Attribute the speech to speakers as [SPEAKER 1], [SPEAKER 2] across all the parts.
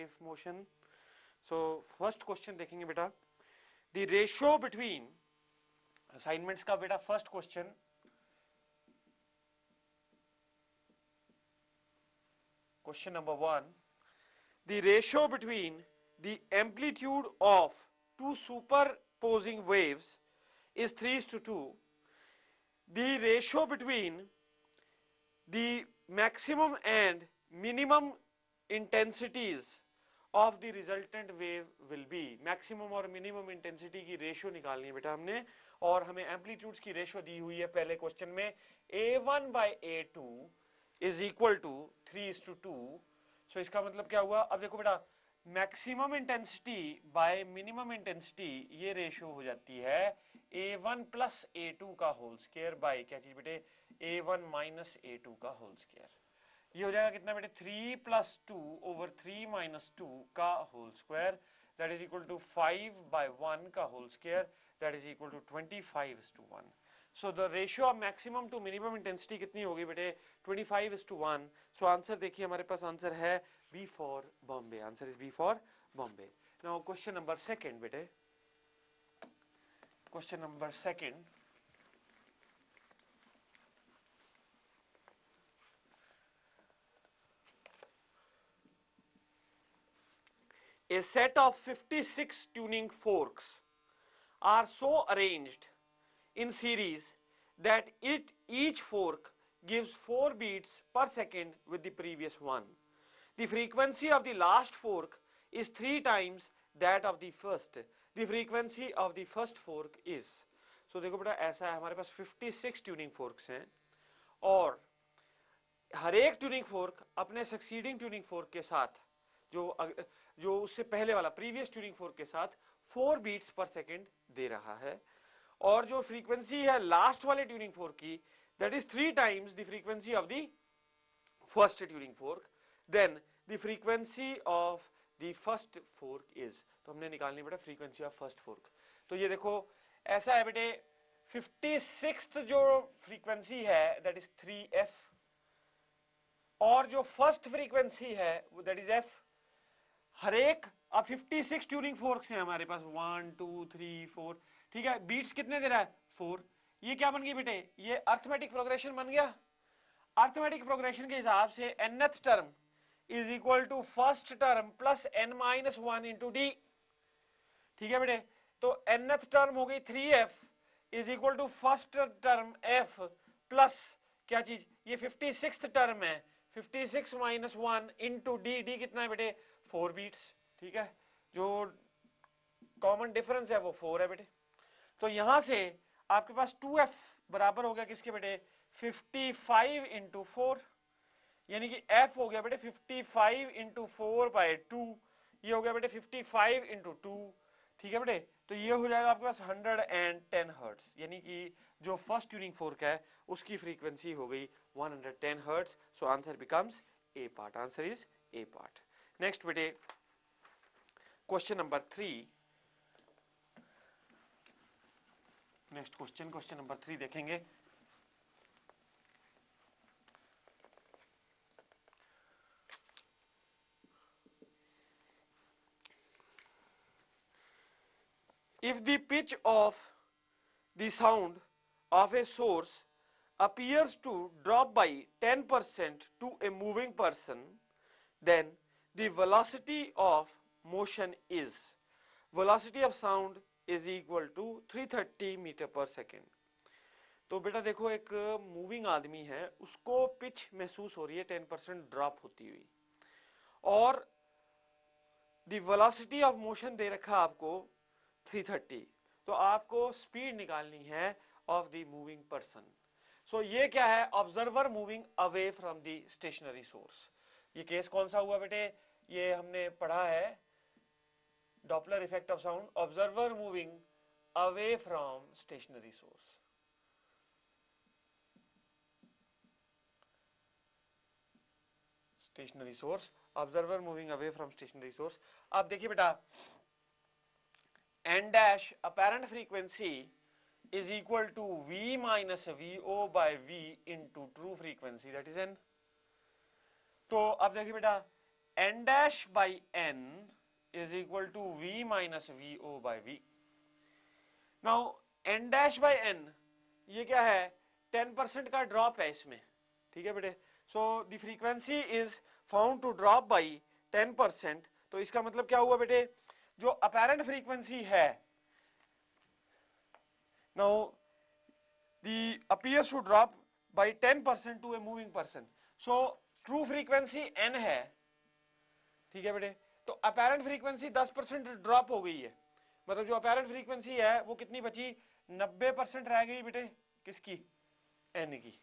[SPEAKER 1] wave motion. So first question देखेंगे बेटा, the ratio between assignments का बेटा first question, question number 1, the ratio between the amplitude of two superposing waves is 3:2. The ratio between the maximum and minimum intensities of the resultant wave will be. Maximum और minimum intensity की ratio निकालनी है बेटा हमने, और हमें amplitudes की ratio दी हुई है पहले क्वेश्चन में, A1/A2 इज इक्वल टू 3:2. सो इसका मतलब क्या हुआ, अब देखो बेटा, maximum intensity bye minimum intensity ये रेशियो हो जाती है A1 प्लस A2 का होल स्क्वायर बाय क्या चीज बेटे, A1 माइनस A2 का होल स्क्वायर. ये हो जाएगा कितना बेटे, 3 + 2 over 3 - 2 का whole square, that is equal to 5/1 का whole square, that is equal to 25:1. So the ratio of maximum to minimum intensity कितनी होगी बेटे, 25:1. सो आंसर देखिए हमारे पास आंसर है B for Bombay. Answer is B for Bombay. Now question number second बेटे, question number second, a set of 56 tuning forks are so arranged in series that each fork gives 4 beats per second with the previous one. The frequency of the last fork is 3 times that of the first. The frequency of the first fork is. So देखो बेटा ऐसा है, हमारे पास 56 tuning forks हैं और हर एक tuning fork अपने succeeding tuning fork के साथ जो उससे पहले वाला प्रीवियस ट्यूनिंग फोर्क के साथ 4 बीट्स पर सेकेंड दे रहा है, और जो फ्रीक्वेंसी है लास्ट वाले ट्यूनिंग फोर्क की, that is 3 times the frequency of the first tuning fork. Then the frequency of the first fork is, तो हमने निकालनी बेटा फ्रीक्वेंसी ऑफ फर्स्ट फोर्क. तो ये देखो ऐसा है बेटे, 56th जो फ्रीक्वेंसी है दैट इज 3f, और जो फर्स्ट फ्रीक्वेंसी है दैट इज f. हर एक, अब 56 ट्यूनिंग फोर्क्स हैं हमारे पास, 1 2 3 4, ठीक है. बीट्स कितने दे रहा है, 4. ये क्या बन गई बेटे, ये अर्थमेटिक प्रोग्रेशन बन गया. अर्थमेटिक प्रोग्रेशन के हिसाब से nth term is equal to first term plus n-1 into d. ठीक है बेटे, तो nth टर्म हो गई 3f is equal to first term f plus क्या चीज, ये 56th टर्म है, 56 - 1 इंटू डी. डी कितना है बेटे, 4 बीट्स. ठीक है, जो कॉमन डिफरेंस है वो 4 है बेटे. तो यहां से आपके पास 2f बराबर हो गया किसके बेटे, 55 इंटू 4, यानी कि f हो गया बेटे 55 इंटू 4/2. ये हो गया बेटे 55 इंटू 2. ठीक है बेटे, तो ये हो जाएगा आपके पास 110 हर्ट्स, यानी कि जो फर्स्ट ट्यूनिंग फोर्क है उसकी फ्रीक्वेंसी हो गई 110 hertz. So answer becomes A part. Answer is A part. Next बेटे question number 3. Next question number 3 देखेंगे. If the pitch of the sound of a source appears to drop by 10% to a moving person, then the velocity of motion is, velocity of sound is equal to 330 metre पर second. तो बेटा देखो एक moving आदमी है, उसको pitch महसूस हो रही है 10% ड्रॉप होती हुई, और द वेलोसिटी ऑफ मोशन दे रखा आपको 330. तो आपको स्पीड निकालनी है of the moving person. So ये क्या है, observer moving away from the stationary source. ये केस कौन सा हुआ बेटे, ये हमने पढ़ा है Doppler effect of sound, observer moving away from stationary source. Stationary source, observer moving away from stationary source. अब देखिए बेटा, n dash apparent frequency is equal to v minus vo by v into true frequency, that is n. तो अब देखिए बेटा, n dash by n is equal to v minus vo by v. Now n dash by n ये क्या है, 10% का drop है इसमें, ठीक है बेटे. So the frequency is found to drop by 10%. तो इसका मतलब क्या हुआ बेटे, जो अपेरेंट फ्रीक्वेंसी है, now the appears to drop by 10% to a moving person. So true frequency n है, ठीक है बेटे. तो अपेरेंट फ्रीक्वेंसी 10% ड्रॉप हो गई है, मतलब जो अपेरेंट फ्रीक्वेंसी है वो कितनी बची, 90% रह गई बेटे, किसकी, n की,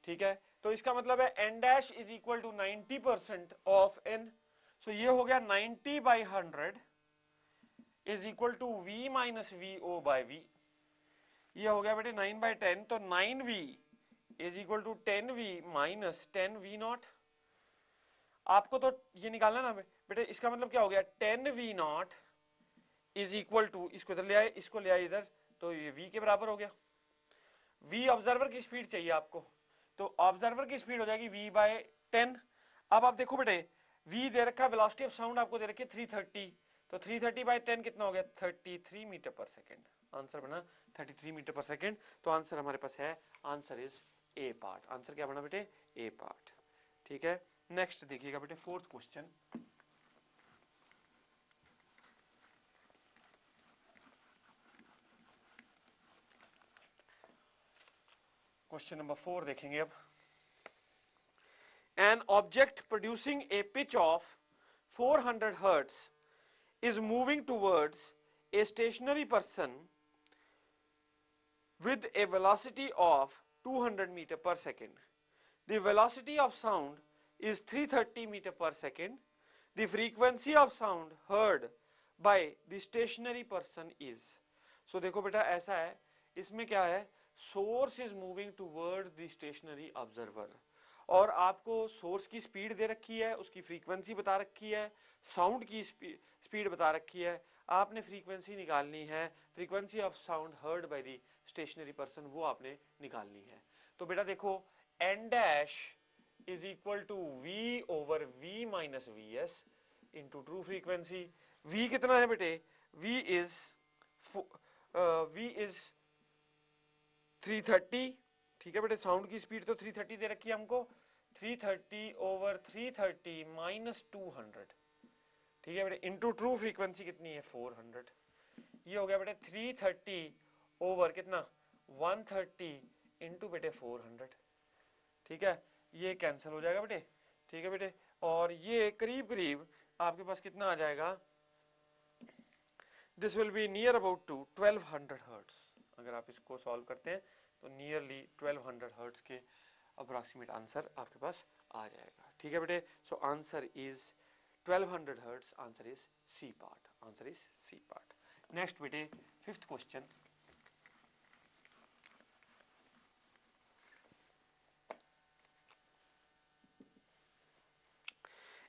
[SPEAKER 1] ठीक है. तो इसका मतलब है n dash is equal to 90% of n. सो ये हो गया 90 by 100 is equal to v minus v o by v. ये हो गया बेटे 9 बाई 10. तो 9v is equal to 10v minus 10v naught. आपको तो ये निकालना ना बेटे, इसका मतलब क्या हो गया, 10v not is equal to, इसको इधर ले आए, इसको ले आए इधर, तो ये v के बराबर हो गया. v ऑब्जर्वर की स्पीड चाहिए आपको, तो ऑब्जर्वर की स्पीड हो जाएगी v बाय 10. अब आप देखो बेटे, v दे रखा है, वेलोसिटी ऑफ साउंड आपको दे रखी है 330, तो 330 बाय 10 कितना हो गया, 33 मीटर पर सेकेंड. आंसर बना 33 मीटर पर सेकेंड. तो आंसर हमारे पास है, answer is A part. Answer क्या बना बेटे, ए पार्ट, ठीक है. नेक्स्ट देखिएगा बेटे, फोर्थ क्वेश्चन. क्वेश्चन नंबर 4 देखेंगे अब. An object producing a pitch of 400 hertz is moving towards a stationary person with a velocity of 200 meter per second. The velocity of sound is 330 meter per second. The frequency of sound heard by the stationary person is. So देखो बेटा ऐसा है, इसमें क्या है, source is moving toward the stationary observer, और आपको source की स्पीड दे रखी है, उसकी फ्रीक्वेंसी बता रखी है, साउंड की स्पीड बता रखी है. आपने फ्रीक्वेंसी निकालनी है, frequency of sound heard by the stationary person, वो आपने निकालनी है. तो बेटा देखो, n dash is equal to v over v minus v s into true frequency. V कितना है बेटे, वी इज 330, ठीक है बेटे. साउंड की स्पीड तो 330 दे रखी है हमको, 330 ओवर 330 माइनस 200, ठीक है बेटे, इंटू ट्रू फ्रीक्वेंसी कितनी है 400. ये हो गया बेटे 330 ओवर कितना 130 इंटू बेटे 400, ठीक है. ये कैंसिल हो जाएगा बेटे, ठीक है बेटे. और ये करीब करीब आपके पास कितना आ जाएगा, this will be near about to 1200 hertz. अगर आप इसको सॉल्व करते हैं तो नियरली 1200 हर्ट्ज के अप्रॉक्सीमेट आंसर आपके पास आ जाएगा, ठीक है बेटे. So answer is 1200 hertz. Answer is C part. Answer is C part. Next बेटे, fifth question.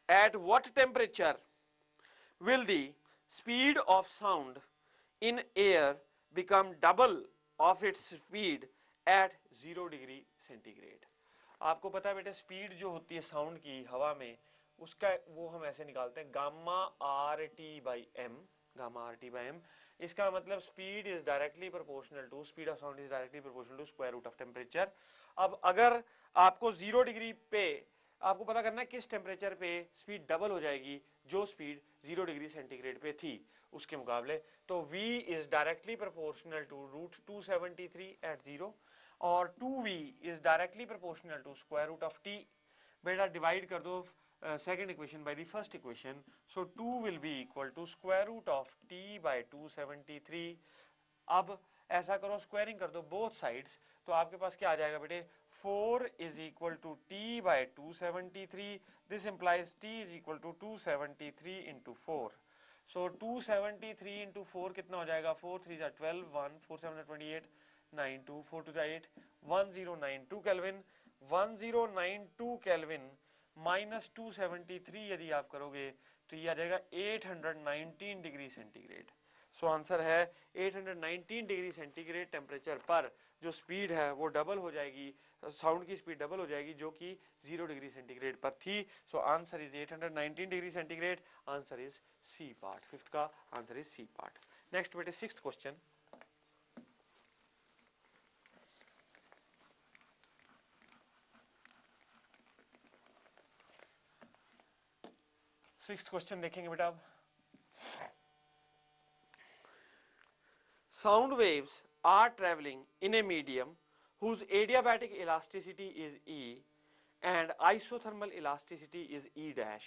[SPEAKER 1] At what temperature will the speed of sound in air become double of its speed at 0 degree centigrade. आपको पता है बेटे, speed जो होती है sound की हवा में, उसका वो हम ऐसे निकालते हैं, gamma R T by M. Gamma R T by M, इसका मतलब speed is directly proportional to, speed of sound is directly proportional to square root of temperature. अब अगर आपको 0 डिग्री पे आपको पता करना है किस टेम्परेचर पे स्पीड डबल हो जाएगी, जो स्पीड 0 डिग्री सेंटीग्रेड पे थी उसके मुकाबले, तो v is directly proportional to root 273 at 0, और 2v is directly proportional to square root of t. बेटा डिवाइड कर दो second equation by the first equation. So 2 will be equal to square root of t by 273. अब ऐसा करो, squaring कर दो both sides, तो आपके पास क्या आ जाएगा बेटे, 4 is equal to T by 273. This implies t is equal to 273 into 4. So 273 into 4 कितना हो जाएगा, 4 3 जा 12, 1 4 7 28, 9 2 4 2 जा 8, 1092 केल्विन. 1092 केल्विन माइनस 273 यदि आप करोगे तो ये आ जाएगा 819 डिग्री सेंटीग्रेड. सो आंसर है 819 डिग्री सेंटीग्रेड टेम्परेचर पर जो स्पीड है वो डबल हो जाएगी, साउंड की स्पीड डबल हो जाएगी जो कि 0 डिग्री सेंटीग्रेड पर थी। So answer is 819 degree centigrade, answer is C part, fifth का answer is C part. Next बेटे सिक्स्थ क्वेश्चन, सिक्स्थ क्वेश्चन देखेंगे बेटा अब। Sound waves are traveling in a medium whose adiabatic elasticity is E and isothermal elasticity is E dash.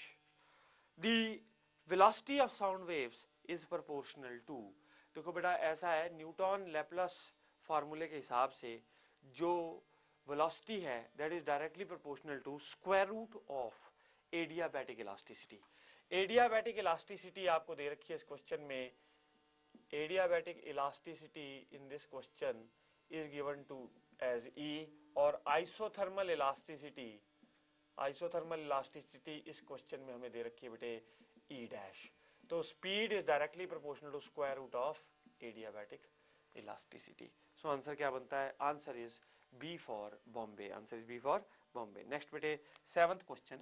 [SPEAKER 1] The velocity of sound waves is proportional to, देखो बेटा ऐसा है, Newton Laplace फार्मूले के हिसाब से जो वेलोसिटी है that is directly proportional to square root of adiabatic elasticity. Adiabatic elasticity आपको दे रखी है इस क्वेश्चन में, adiabatic elasticity in this question is given to as E और isothermal elasticity इस क्वेश्चन में हमें दे रखी है बेटे E डैश। तो speed is directly proportional to square root of adiabatic elasticity. So answer क्या बनता है, answer is B for Bombay, answer is B for Bombay. Next बेटे सेवंथ क्वेश्चन,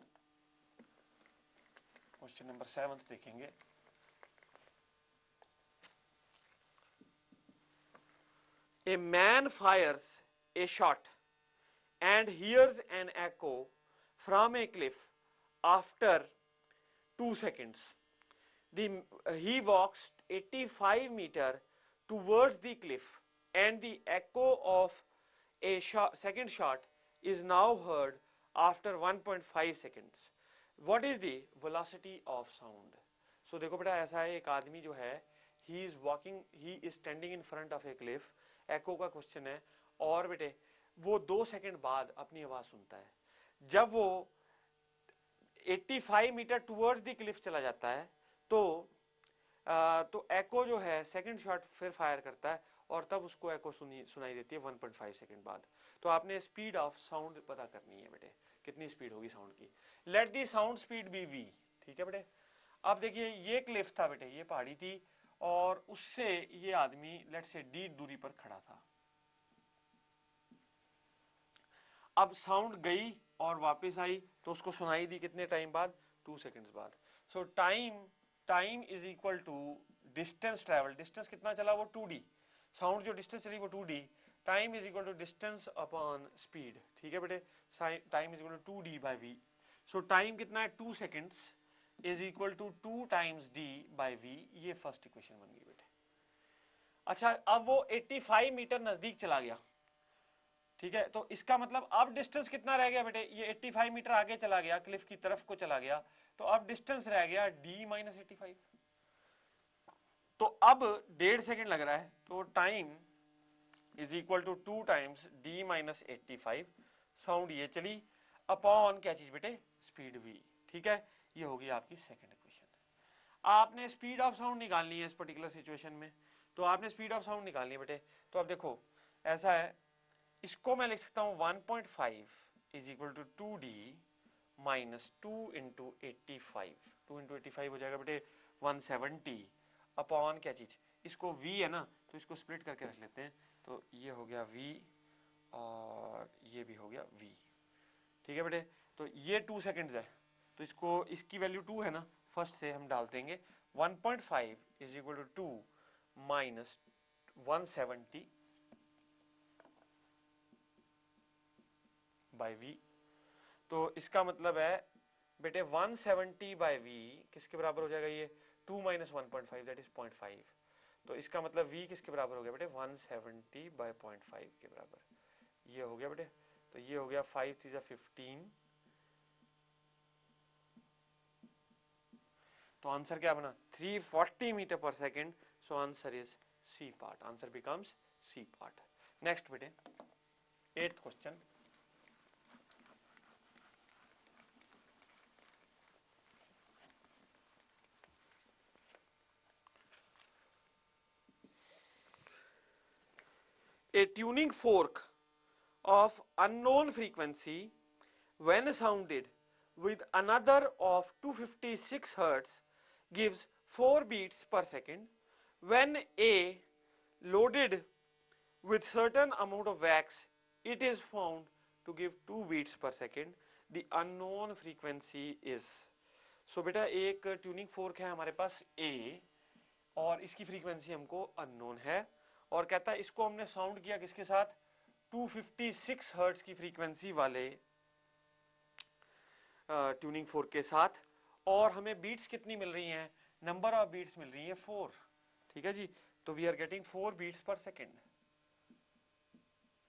[SPEAKER 1] क्वेश्चन नंबर 7 देखेंगे। A man fires a shot and hears an echo from a cliff after 2 seconds. He walks 85 meters towards the cliff and the echo of a second shot is now heard after 1.5 seconds. What is the velocity of sound? So देखो बेटा ऐसा है, एक आदमी जो है he is standing in front of a cliff, एको का question है, और बेटे वो 2 सेकंड बाद अपनी आवाज सुनता है। जब वो 85 मीटर टुवर्ड्स द क्लिफ चला जाता है तो एको जो है सेकंड शॉट फिर फायर करता है और तब उसको एको सुनाई देती है 1.5 सेकंड बाद। तो आपने स्पीड ऑफ साउंड पता करनी है बेटे, कितनी स्पीड होगी साउंड की। Let the sound speed be V, ठीक है बेटे। अब देखिए ये क्लिफ था बेटे, ये पहाड़ी थी और उससे ये आदमी लेट से डी दूरी पर खड़ा था। अब साउंड गई और वापस आई तो उसको सुनाई दी कितने टाइम बाद, 2 सेकंड्स बाद। So time is equal to distance travel, distance कितना चला वो 2d, साउंड जो डिस्टेंस चली वो 2d, time is equal to distance upon speed, ठीक है बेटे। Time is equal to 2d by v। So time कितना है 2 seconds is equal to 2 times d by v, ये फर्स्ट इक्वेशन बन गई बेटे। अच्छा अब वो 85 मीटर नजदीक चला गया, ठीक है, तो इसका मतलब अब डिस्टेंस कितना रह गया बेटे, ये 85 मीटर आगे चला गया, क्लिफ की तरफ को चला गया, तो अब डिस्टेंस रह गया d माइनस 85। तो अब 1.5 सेकंड लग रहा है, तो time is equal to 2 times d minus 85, sound ये चली अपॉन क्या चीज बेटे, स्पीड v, ठीक है। ये होगी आपकी सेकंड इक्वेशन। आपने स्पीड ऑफ साउंड निकालनी है इस पर्टिकुलर सिचुएशन में, तो आपने स्पीड ऑफ साउंड निकालनी है बेटे। तो अब देखो ऐसा है, इसको मैं लिख सकता हूं 1.5 is equal to 2d minus 2 into 85, 2 into 85 हो जाएगा बेटे 170 अपॉन क्या चीज, इसको v है ना, तो इसको स्प्लिट करके रख लेते हैं, तो ये हो गया v और ये भी हो गया v, ठीक है बेटे। तो ये 2 सेकंड्स है, तो इसको इसकी वैल्यू 2 है ना, फर्स्ट से हम डाल देंगे 1.5 is equal to 2 minus 170 by v। तो इसका मतलब है बेटे 170 बाई v किसके बराबर हो जाएगा, ये 2 माइनस 1.5 दैट इज 0.5। तो इसका मतलब v किसके बराबर हो गया बेटे, 170 बाई 0.5 के बराबर, ये हो गया बेटे। तो ये हो गया 5 3 15, तो आंसर क्या बना 340 मीटर पर second. So answer is C part, answer becomes C part. Next बेटे 8th क्वेश्चन, a tuning fork of unknown frequency when sounded with another of 256 Hz gives 4 beats per second when A loaded with certain amount of wax, it is found to give 2 beats per second. The unknown frequency is. So बेटा एक tuning fork है हमारे पास A और इसकी frequency हमको unknown है और कहता है इसको हमने साउंड किया किसके साथ 256 हर्ट्ज की फ्रीक्वेंसी वाले ट्यूनिंग फोर्क के साथ और हमें बीट्स कितनी मिल रही हैं नंबर ऑफ बीट्स मिल रही है 4 ठीक है जी तो वी आर गेटिंग 4 बीट्स पर सेकेंड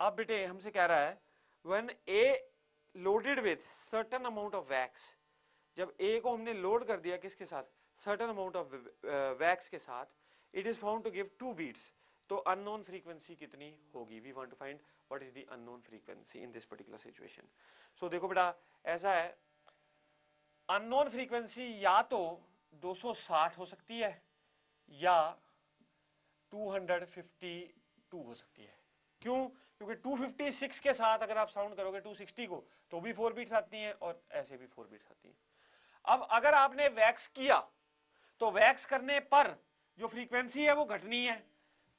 [SPEAKER 1] अब बेटे हमसे कह रहा है when A loaded with certain amount of wax जब ए को हमने लोड कर दिया किसके साथ सर्टेन अमाउंट ऑफ वैक्स के साथ it is found to give 2 beats तो अननोन फ्रीक्वेंसी कितनी होगी we want to find what is the unknown frequency in this particular situation so देखो बेटा ऐसा है अननोन फ्रीक्वेंसी या तो 260 हो सकती है या 252 हो सकती है क्यों क्योंकि 256 के साथ अगर आप साउंड करोगे 260 को तो भी 4 बीट्स आती हैं और ऐसे भी 4 बीट्स आती हैं अब अगर आपने वैक्स किया तो वैक्स करने पर जो फ्रीक्वेंसी है वो घटनी है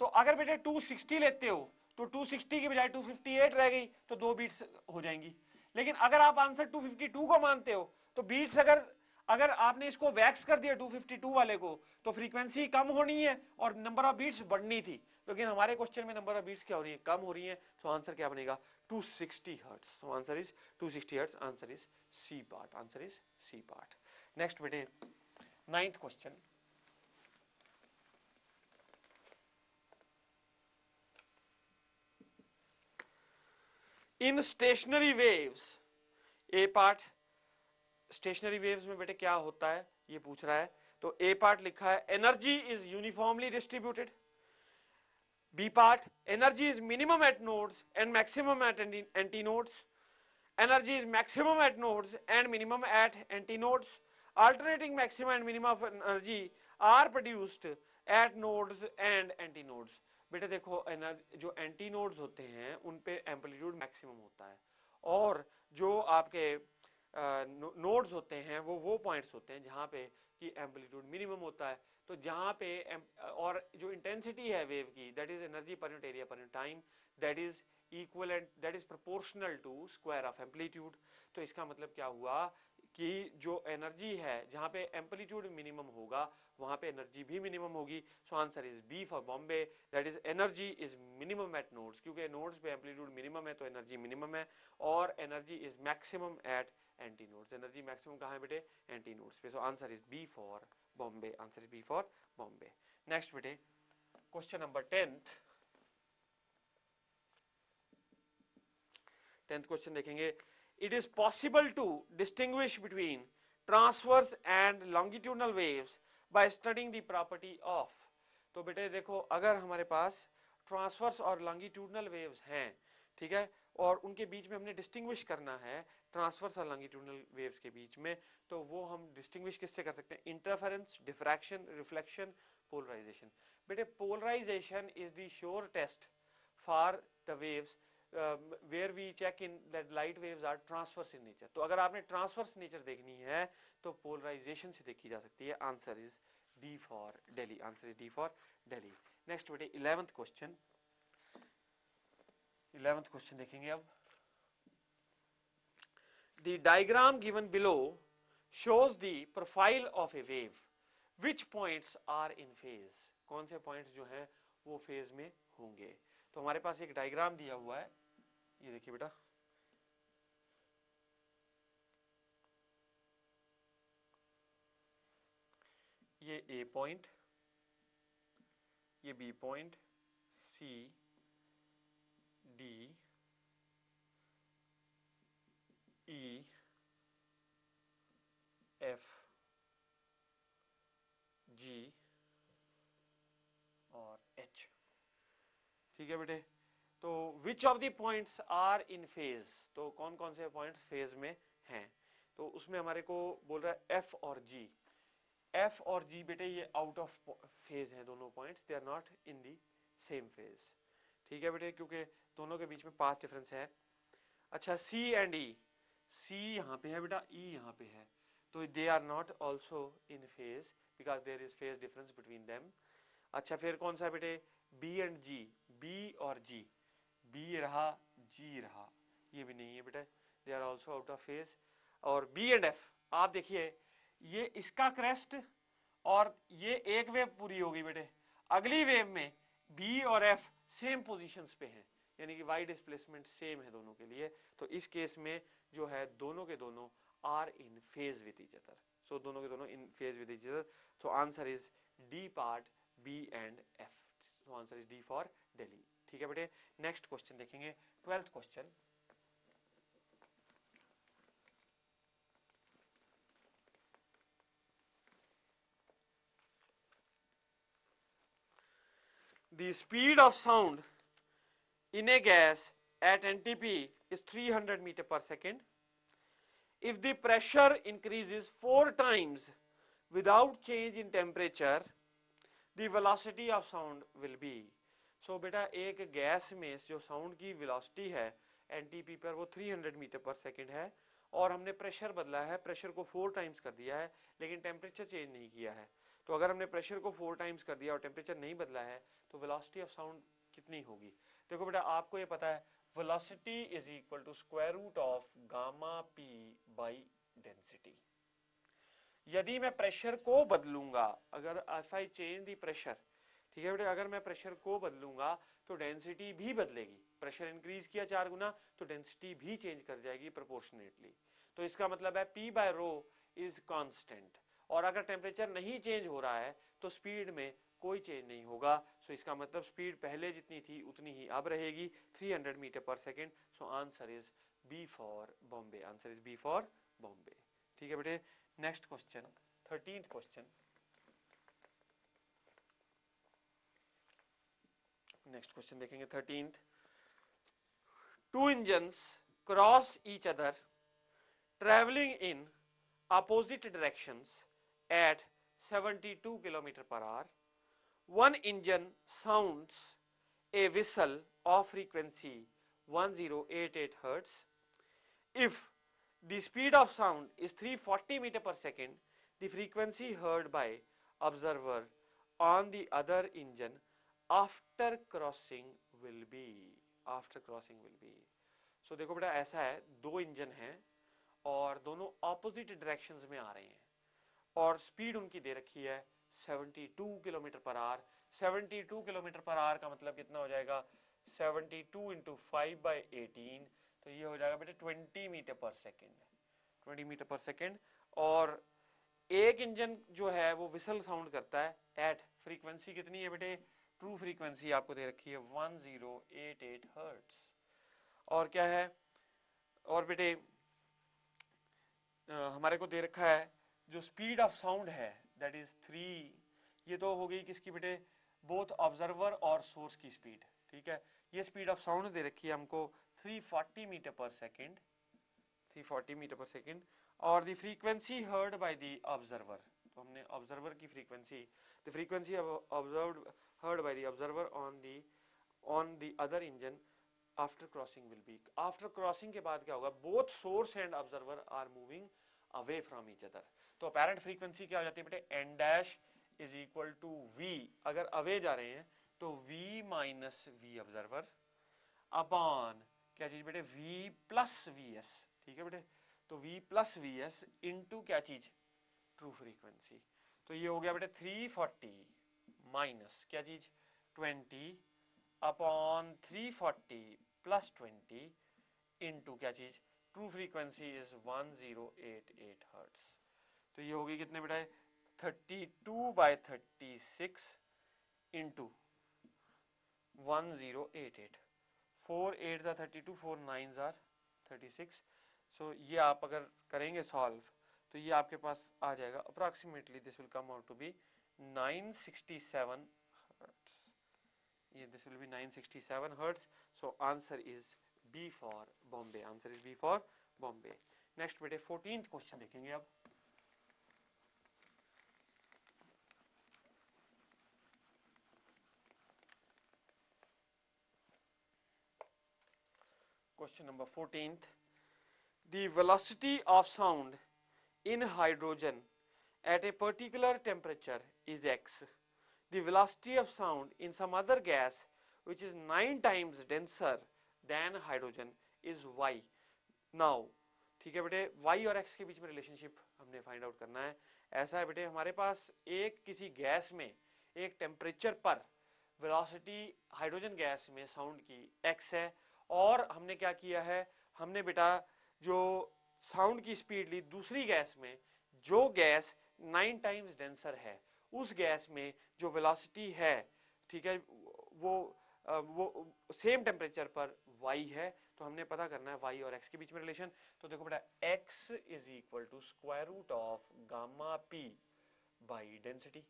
[SPEAKER 1] तो अगर बेटे 260 लेते हो तो 260 की बजाय 258 रह गई तो 2 बीट्स हो जाएंगी लेकिन अगर आप आंसर 252 को मानते हो तो बीट्स अगर आपने इसको वैक्स कर दिया 252 वाले को तो फ्रीक्वेंसी कम होनी है और नंबर ऑफ बीट्स बढ़नी थी लेकिन हमारे क्वेश्चन में नंबर ऑफ बीट्स क्या हो रही है कम हो रही है सो आंसर क्या बनेगा 260 hertz so answer is 260 hertz answer is C part answer is C part next बेटे 9th question in stationary waves A part stationary waves में बेटे क्या होता है ये पूछ रहा है तो ए पार्ट लिखा है energy is uniformly distributed B part energy is minimum at nodes and maximum at anti nodes energy is maximum at nodes and minimum at anti nodes alternating maximum and minimum of energy are produced at nodes and anti nodes बेटे देखो जो anti nodes होते हैं उन पे amplitude maximum होता है और जो आपके नोड्स होते हैं वो पॉइंट्स होते हैं जहां पे कि एम्पलीट्यूड मिनिमम होता है तो जहां पे और जो इंटेंसिटी है वेव की दैट इज एनर्जी पर यूनिट एरिया पर unit time that is equivalent that is proportional to square of amplitude तो इसका मतलब क्या हुआ कि जो एनर्जी है जहां पे एम्पलीट्यूड मिनिमम होगा वहां पे एनर्जी भी मिनिमम होगी so answer is B for Bombay that is energy is minimum at nodes क्योंकि नोड्स पे एम्पलीट्यूड मिनिमम है तो एनर्जी मिनिमम है और energy is maximum at anti nodes energy maximum कहां है बेटे एंटी नोड्स पे so answer is B for Bombay answer is B for Bombay next बेटे क्वेश्चन नंबर 10th क्वेश्चन देखेंगे it is possible to distinguish between transverse and longitudinal waves by studying the property of तो बेटे देखो अगर हमारे पास transverse और longitudinal waves हैं ठीक है और उनके बीच में हमने डिस्टिंग्विश करना है ट्रांसवर्स और लॉन्गिट्यूडनल वेव्स के बीच में तो वो हम डिस्टिंग्विश किससे कर सकते हैं इंटरफेरेंस डिफ्रैक्शन रिफ्लेक्शन पोलराइजेशन बेटे polarization is the sure test for the waves where we check in that light waves are transverse in nature तो अगर आपने ट्रांसवर्स नेचर देखनी है तो पोलराइजेशन से देखी जा सकती है answer is D for Delhi answer is D for Delhi next बेटे 11th क्वेश्चन देखेंगे अब the diagram given below shows the profile of a wave which points are in phase कौन से पॉइंट्स जो हैं वो फेज में होंगे तो हमारे पास एक डायग्राम दिया हुआ है ये देखिए बेटा ये ए पॉइंट ये B point C D E F G और एच ठीक है बेटे तो which of the points are in phase तो कौन कौन से पॉइंट्स फेज में हैं तो उसमें हमारे को बोल रहा है एफ और जी बेटे ये आउट ऑफ फेज हैं दोनों points they are not in the same phase ठीक है बेटे क्योंकि दोनों के बीच में पाथ डिफरेंस है अच्छा सी एंड ई सी यहाँ पे है बेटा ई यहाँ पे है तो they are not also in phase because there is phase difference between them अच्छा फिर कौन सा बेटे, बी एंड जी, बी और जी, बी रहा जी रहा, ये भी नहीं है बेटा, they are also out of phase. और बी एंड एफ आप देखिए, ये इसका क्रेस्ट और ये एक वेव पूरी होगी बेटे, अगली वेव में बी और एफ सेम पोजीशंस पे हैं, यानी कि वाई डिस्प्लेसमेंट सेम है दोनों के लिए। तो इस केस में जो है दोनों के दोनों are in phase with each other, so दोनों के दोनों in phase with each other. So answer is D part, B and F. So answer is D for Delhi. ठीक है बेटे, नेक्स्ट क्वेश्चन देखेंगे, 12th question. The speed of sound in a gas at NTP is 300 meter per second. If the pressure increases 4 times without change in temperature, the velocity of sound will be. So बेटा एक gas में जो sound की velocity है NTP पर वो 300 metre पर second है, और हमने प्रेशर बदला है, प्रेशर को 4 टाइम्स कर दिया है, लेकिन टेम्परेचर चेंज नहीं किया है। तो अगर हमने प्रेशर को 4 टाइम्स कर दिया और टेम्परेचर नहीं बदला है तो वेलोसिटी ऑफ साउंड कितनी होगी। देखो बेटा आपको ये पता है velocity is equal to square root of gamma P by density. यदि मैं प्रेशर को बदलूंगा, अगर if I change the pressure, ठीक है बेटे, अगर मैं प्रेशर को बदलूंगा तो डेंसिटी भी बदलेगी। प्रेशर इंक्रीज किया 4 गुना तो डेंसिटी भी चेंज कर जाएगी प्रोपोर्शनेटली। तो इसका मतलब है P by rho is constant, और अगर टेम्परेचर नहीं चेंज हो रहा है तो स्पीड में कोई चेंज नहीं होगा। सो इसका मतलब स्पीड पहले जितनी थी उतनी ही अब रहेगी, 300 मीटर पर second. So answer is B for Bombay, answer is B for Bombay. ठीक है बेटे, next question, 13th question. Next question देखेंगे 13th। Two engines cross each other traveling in opposite directions at 72 km per hour. One engine sounds a whistle of frequency 1088 Hz. If the speed of sound is 340 meter per second, the frequency heard by observer on the other engine after crossing will be, after crossing will be. So देखो बेटा ऐसा है, दो engine हैं और दोनों opposite directions में आ रहे हैं और स्पीड उनकी दे रखी है 72 kilometre per hour. 72 kilometre per hour का मतलब कितना हो जाएगा, 72 इंटू 5/18, तो ये हो जाएगा बेटे 20 मीटर पर सेकेंड, 20 मीटर पर सेकेंड। और एक इंजन जो है वो विसल साउंड करता है एट फ्रीक्वेंसी कितनी है बेटे, ट्रू फ्रीक्वेंसी आपको दे रखी है 1088 हर्ट्ज। और क्या है, और बेटे हमारे को दे रखा है जो स्पीड ऑफ साउंड है दैट इज 3, ये तो हो गई किसकी बेटे, बोथ ऑब्जर्वर और सोर्स की स्पीड। ठीक है, ये स्पीड ऑफ साउंड दे रखी है हमको 340 मीटर पर सेकेंड, 340 मीटर पर सेकेंड। और the frequency heard by the observer, तो हमने ऑब्जर्वर की frequency, the frequency observed heard by the observer on the other engine after crossing will be. After crossing के बाद क्या होगा, both source and observer are moving away from each other. तो apparent frequency क्या हो जाती है बेटे, n dash is equal to V, अगर अवे जा रहे हैं तो V minus V observer upon क्या चीज बेटे, वी प्लस वी एस। ठीक है बेटे, तो v plus we s into क्या चीज, ट्रू फ्रीक्वेंसी। तो ये हो गया बेटे 340 माइनस क्या चीज 20 अपॉन 340 प्लस 20 इंटू क्या चीज, ट्रू फ्रीक्वेंसी इज 1088 हर्ट्ज। तो ये होगी कितने बेटा, 32/36 इंटू 1088, 4 8 are 32, 4 9 are 36। सो ये आप अगर करेंगे सॉल्व तो ये आपके पास आ जाएगा approximately, this will come out to be 967 hertz. ये this will be 967 hertz. So answer is B for Bombay, answer is B for Bombay. Next बेटे 14th क्वेश्चन देखेंगे अब। Question number 14th. The velocity of sound in hydrogen at a particular temperature is x. the velocity of sound in some other gas which is 9 times denser than hydrogen is y. Now, ठीक है बेटे, y और x के बीच में relationship हमने find out करना है. ऐसा है बेटे, हमारे पास एक किसी गैस में एक टेम्परेचर पर वेलोसिटी हाइड्रोजन गैस में साउंड की x है, और हमने क्या किया है, हमने बेटा जो साउंड की स्पीड ली दूसरी गैस में, जो गैस 9 टाइम्स डेंसर है, उस गैस में जो वेलोसिटी है, ठीक है, वो सेम टेम्परेचर पर y है. तो हमने पता करना है y और x के बीच में रिलेशन. तो देखो बेटा, x is equal to square root of gamma p by density,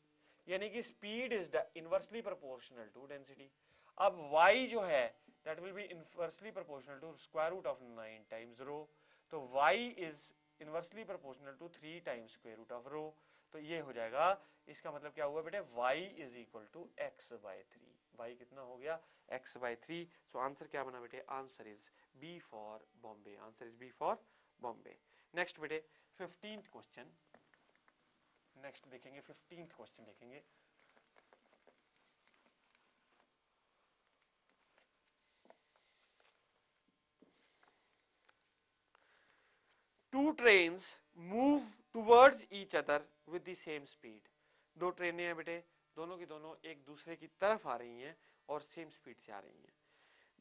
[SPEAKER 1] यानी कि speed is inversely proportional to density. अब y जो है that will be inversely proportional to square root of 9 times rho. तो y is inversely proportional to 3 times square root of rho. तो ये हो जाएगा, इसका मतलब क्या हुआ बेटे, y is equal to x by 3. y कितना हो गया, x बाई 3. सो आंसर क्या बना बेटे, answer is B for Bombay. Answer is B for Bombay. Next बेटे 15th क्वेश्चन, नेक्स्ट देखेंगे 15th क्वेश्चन देखेंगे. Two trains move towards each other with the same speed. दो ट्रेनें हैं बेटे, दोनों की दोनों एक दूसरे की तरफ आ रही हैं और सेम स्पीड से आ रही हैं.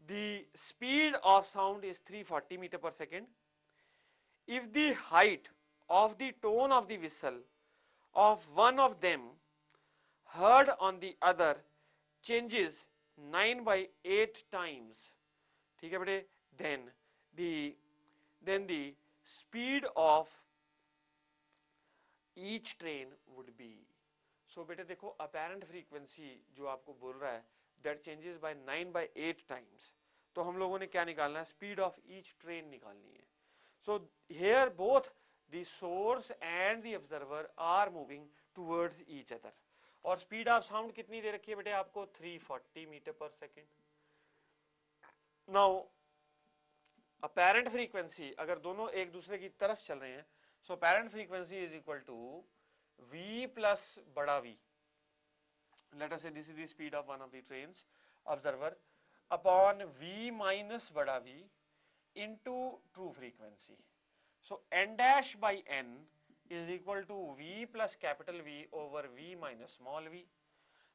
[SPEAKER 1] The speed of sound is 340 meter per second. If the height of the tone of the whistle of one of them heard on the other changes 9 by 8 times, ठीक है बेटे, then the speed of each train would be. So बेटे देखो, apparent frequency जो आपको बोल रहा है that changes by 9 by 8 times, तो हम लोगों ने क्या निकालना है, speed of each train निकालनी है. So here both the source and the observer are moving towards each other. और speed of sound कितनी दे रखी है बेटे आपको, 340 मीटर पर सेकेंड. नाउ apparent frequency अगर दोनों एक दूसरे की तरफ चल रहे हैं, so apparent frequency is equal to v plus बड़ा V. Let us say this is the speed of one of the trains, observer, upon v minus बड़ा V into true frequency. So n dash by n is equal to v plus capital V over v minus small v.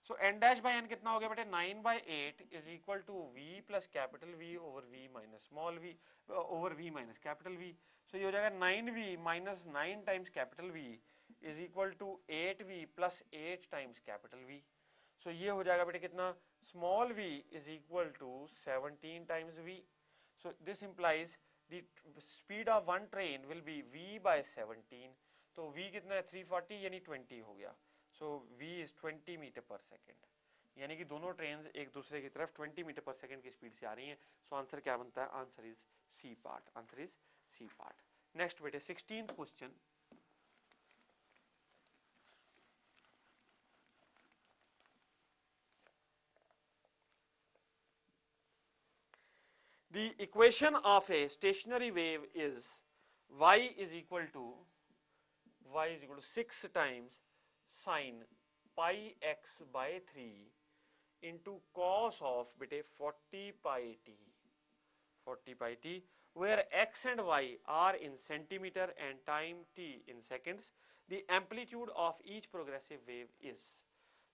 [SPEAKER 1] So n dash by n कितना हो गया बेटे, 9 by 8 is equal to v plus capital V over v minus small v over v minus capital V. So ये हो जाएगा 9v minus 9 times capital V is equal to 8v plus 8 times capital V. So ये हो जाएगा बेटे कितना, small v is equal to 17 times v. So this implies the speed of one train will be v by 17. तो v कितना है, 340 यानी 20 हो गया. So v is 20 मीटर पर सेकेंड, यानी कि दोनों ट्रेन्स एक दूसरे की तरफ 20 मीटर पर सेकेंड की स्पीड से आ रही हैं. सो आंसर क्या बनता है, answer is C part. Answer is C part. Next बेटे 16th question. The equation of a stationary wave is y is equal to 6 times sin pi x by 3 into cos of बेटे 40 pi t, where x and y are in centimeter and time t in seconds. The amplitude of each progressive wave is.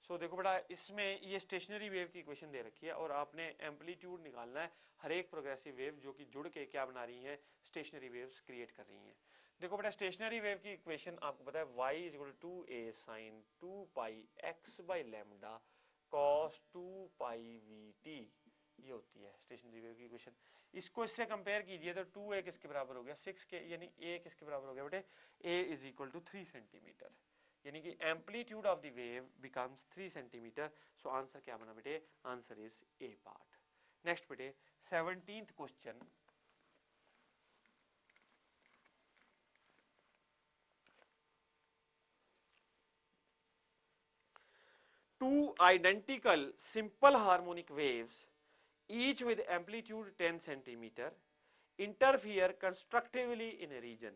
[SPEAKER 1] So देखो बेटा, इसमें ये stationery wave की equation दे रखी है और आपने एम्पलीट्यूड निकालना है हर एक प्रोग्रेसिव वेव जो कि जुड़ के क्या बना रही हैं, स्टेशनरी वेव्स क्रिएट कर रही हैं. देखो बेटा, स्टेशनरी वेव की इक्वेशन आपको पता है, y is equal to 2a sin 2 pi x by lambda cos 2 pi vt, ये होती है स्टेशनरी वेव की इक्वेशन. इसको इससे कंपेयर कीजिए तो 2a किसके बराबर हो गया, 6 के, यानी a किसके बराबर हो गया बेटे, a is equal to 3 centimetre, यानी कि amplitude of the wave becomes 3 centimetre. So answer क्या बना बेटे, answer is A part. Next बेटे 17th question. Two identical simple harmonic waves, each with amplitude 10 centimeter, interfere constructively in a region.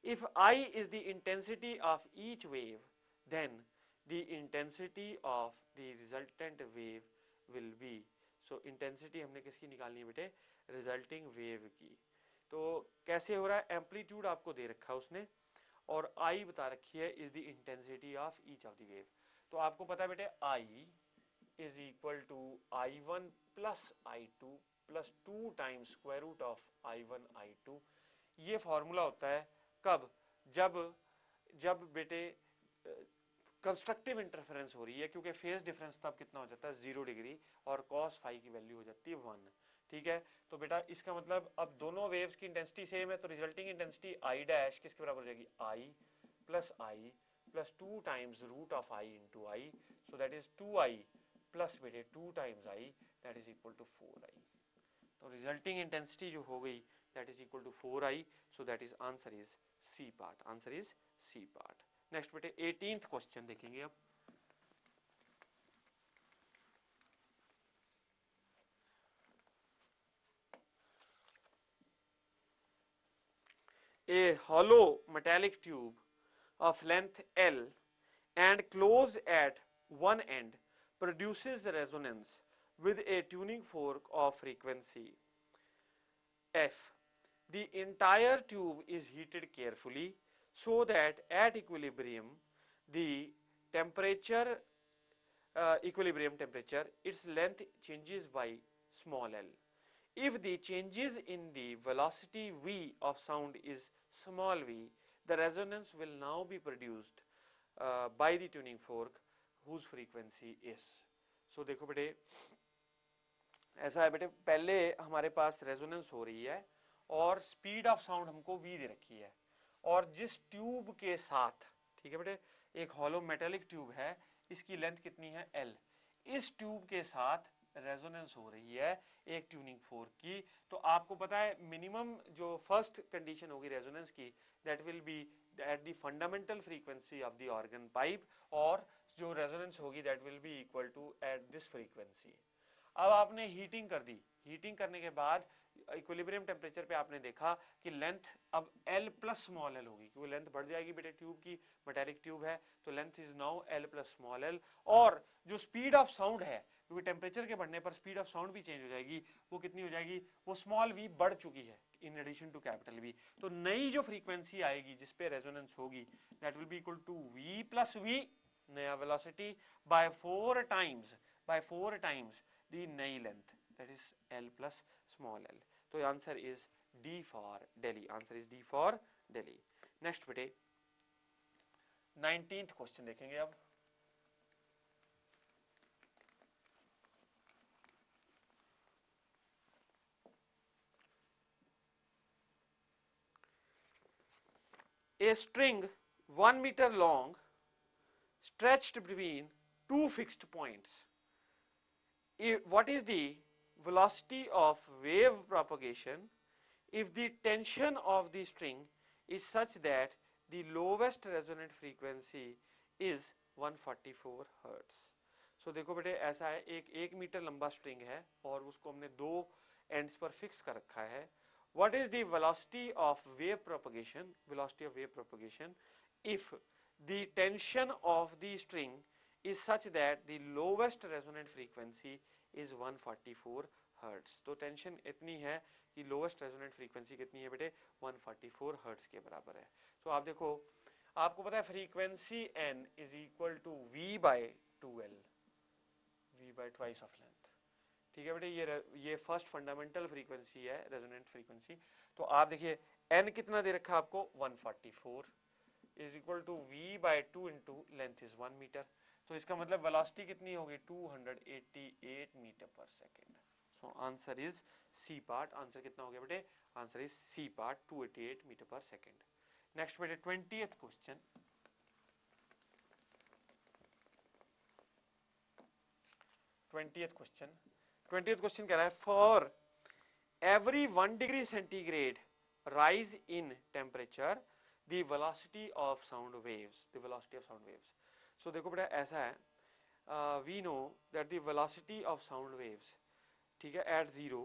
[SPEAKER 1] If I is the intensity of each wave, then the intensity of the resultant wave will be. So intensity हमने किसकी निकालनी है बेटे, resulting wave की। तो कैसे हो रहा है, एम्पलीट्यूड आपको दे रखा है उसने और आई बता रखी है is the intensity of each of the wave. तो आपको पता है बेटे I is equal to I one plus I two plus two times square root of I one I two. ये फॉर्मूला होता है कब, जब जब बेटे कंस्ट्रक्टिव इंटरफेरेंस हो रही है, क्योंकि फेज डिफरेंस तब कितना हो जाता है 0 डिग्री और cos फाई की वैल्यू हो जाती है 1। ठीक है, तो बेटा इसका मतलब अब दोनों वेव्स की इंटेंसिटी सेम है, तो रिजल्टिंग इंटेंसिटी आई डैश किसके बराबर हो जाएगी, I plus two times root of I into I, so that is 2i plus बेटे 2 times I, that is equal to 4i। तो रिजल्टिंग इंटेंसिटी जो हो गई that is equal to 4i, so that is answer is C part, answer is C part. Next बेटे 18th question देखेंगे अब। A hollow metallic tube of length L and close at one end produces resonance with a tuning fork of frequency F. The entire tube is heated carefully so that at equilibrium the temperature equilibrium temperature its length changes by small l. If the changes in the velocity v of sound is small v, the resonance will now be produced by the tuning fork whose frequency is. So देखो बेटे ऐसा है बेटे, पहले हमारे पास resonance हो रही है और स्पीड ऑफ साउंड हमको v दे रखी है, और जिस ट्यूब के साथ, ठीक है बेटे, एक हॉलो मेटेलिक ट्यूब है, इसकी लेंथ कितनी है l, इस ट्यूब के साथ रेजोनेंस हो रही है एक ट्यूनिंग फोर्क की। तो आपको पता है मिनिमम जो फर्स्ट कंडीशन होगी रेजोनेंस की, that will be at the fundamental frequency of the organ pipe, और जो रेजोनेंस होगी that will be equal to at this frequency. अब आपने हीटिंग कर दी, हीटिंग करने के बाद इक्विलिब्रियम टेम्परेचर पे आपने देखा कि लेंथ अब L प्लस स्मॉल एल होगी, क्योंकि लेंथ बढ़ जाएगी बेटे ट्यूब की, मेटेलिक ट्यूब है, तो length is now L plus small L. और जो स्पीड ऑफ साउंड है, क्योंकि टेम्परेचर के बढ़ने पर स्पीड ऑफ साउंड भी चेंज हो जाएगी, वो कितनी हो जाएगी, वो स्मॉल v बढ़ चुकी है in addition to capital V। तो नई जो फ्रीक्वेंसी आएगी जिसपे रेजोनेंस होगी that will be equal to v plus v नया वेलोसिटी बाय 4 टाइम्स दी नई length, that is L plus small l. तो answer is D for Delhi, answer is D for Delhi. Next बेटे 19th क्वेश्चन देखेंगे अब। A string 1 meter long stretched between two fixed points. What is the velocity of wave propagation if the tension of the string is such that the lowest resonant frequency is 144 hertz? So देखो बेटे ऐसा है, एक metre लंबा string है और उसको हमने दो एंड्स पर फिक्स कर रखा है। What is the velocity of wave propagation? Velocity of wave propagation if the tension of the string is such that the lowest resonant frequency is 144 hertz. तो टेंशन इतनी है कि लोवेस्ट रेजोनेंट फ्रीक्वेंसी कितनी है बेटे, 144 हर्ट्ज के बराबर है। तो आप देखो, आपको पता है frequency n is equal to v by 2l, v by twice of length. ठीक है बेटे, ये फर्स्ट फंडामेंटल फ्रीक्वेंसी है, रेजोनेंट फ्रीक्वेंसी। तो आप देखिए n कितना दे रखा है आपको, 144 is equal to v by 2 into length is 1 metre. तो इसका मतलब वेलोसिटी कितनी होगी, 288 मीटर पर second. So answer is C part, answer कितना हो गया बेटे, answer is C part 288 metre पर सेकेंड। नेक्स्ट बेटे 20th क्वेश्चन। 20th क्वेश्चन कह रहा है, for every 1 degree centigrade rise in temperature the velocity of sound waves, the velocity of sound waves. So देखो बेटा ऐसा है, we know that the velocity of sound waves, ठीक है, at zero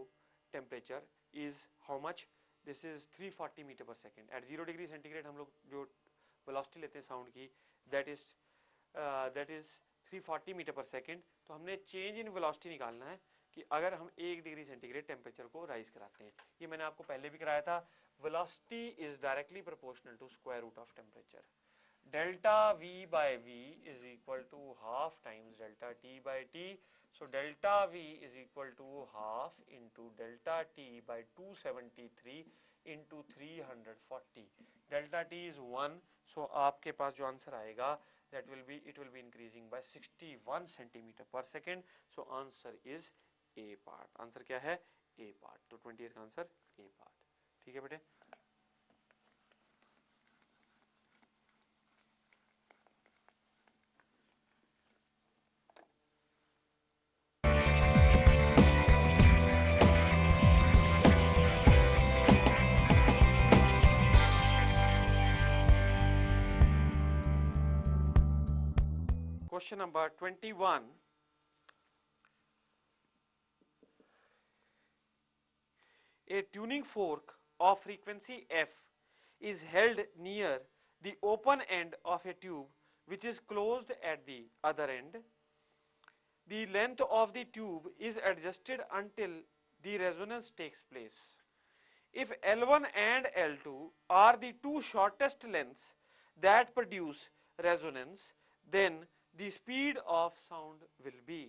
[SPEAKER 1] temperature is how much, this is 340 metre पर second. at 0 degree centigrade हम लोग जो velocity लेते हैं साउंड की, that is that is 340 metre पर सेकेंड। तो हमने चेंज इन वेलोसिटी निकालना है कि अगर हम 1 डिग्री सेंटीग्रेड टेम्परेचर को राइज कराते हैं। ये मैंने आपको पहले भी कराया था। Velocity is directly proportional to square root of temperature. Delta v by v is equal to half times delta t by t. So delta v is equal to half into delta t by 273 into 340. Delta t is 1. So आपके पास जो answer आएगा that will be, it will be increasing by 61 centimeter per second. So answer is A part. Answer क्या है? A part. तो 20 का answer A part. ठीक है बेटे? Question number 21. A tuning fork of frequency f is held near the open end of a tube which is closed at the other end. The length of the tube is adjusted until the resonance takes place. If L1 and L2 are the two shortest lengths that produce resonance, then the speed of sound will be.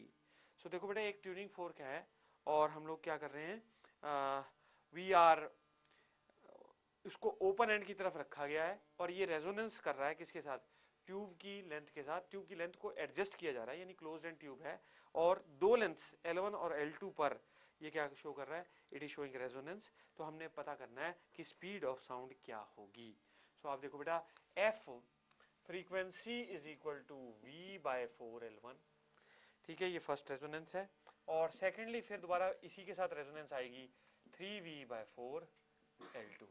[SPEAKER 1] So देखो बेटा एक tuning fork है और हम लोग क्या कर रहे हैं, वी आर इसको ओपन एंड की तरफ रखा गया है और ये रेजोनेंस कर रहा है किसके साथ? ट्यूब की लेंथ के साथ। ट्यूब की लेंथ को एडजस्ट किया जा रहा है, यानी क्लोज्ड एंड ट्यूब है और दो लेंथ्स L1 और L2 पर ये क्या शो कर रहा है? It is showing resonance. तो हमने पता करना है कि स्पीड ऑफ साउंड क्या होगी। सो आप देखो बेटा F frequency is equal to V by 4L1। ठीक है, ये फर्स्ट रेजोनेंस है और सेकेंडली फिर दोबारा इसी के साथ रेजोनेंस आएगी 3V बाय 4L2।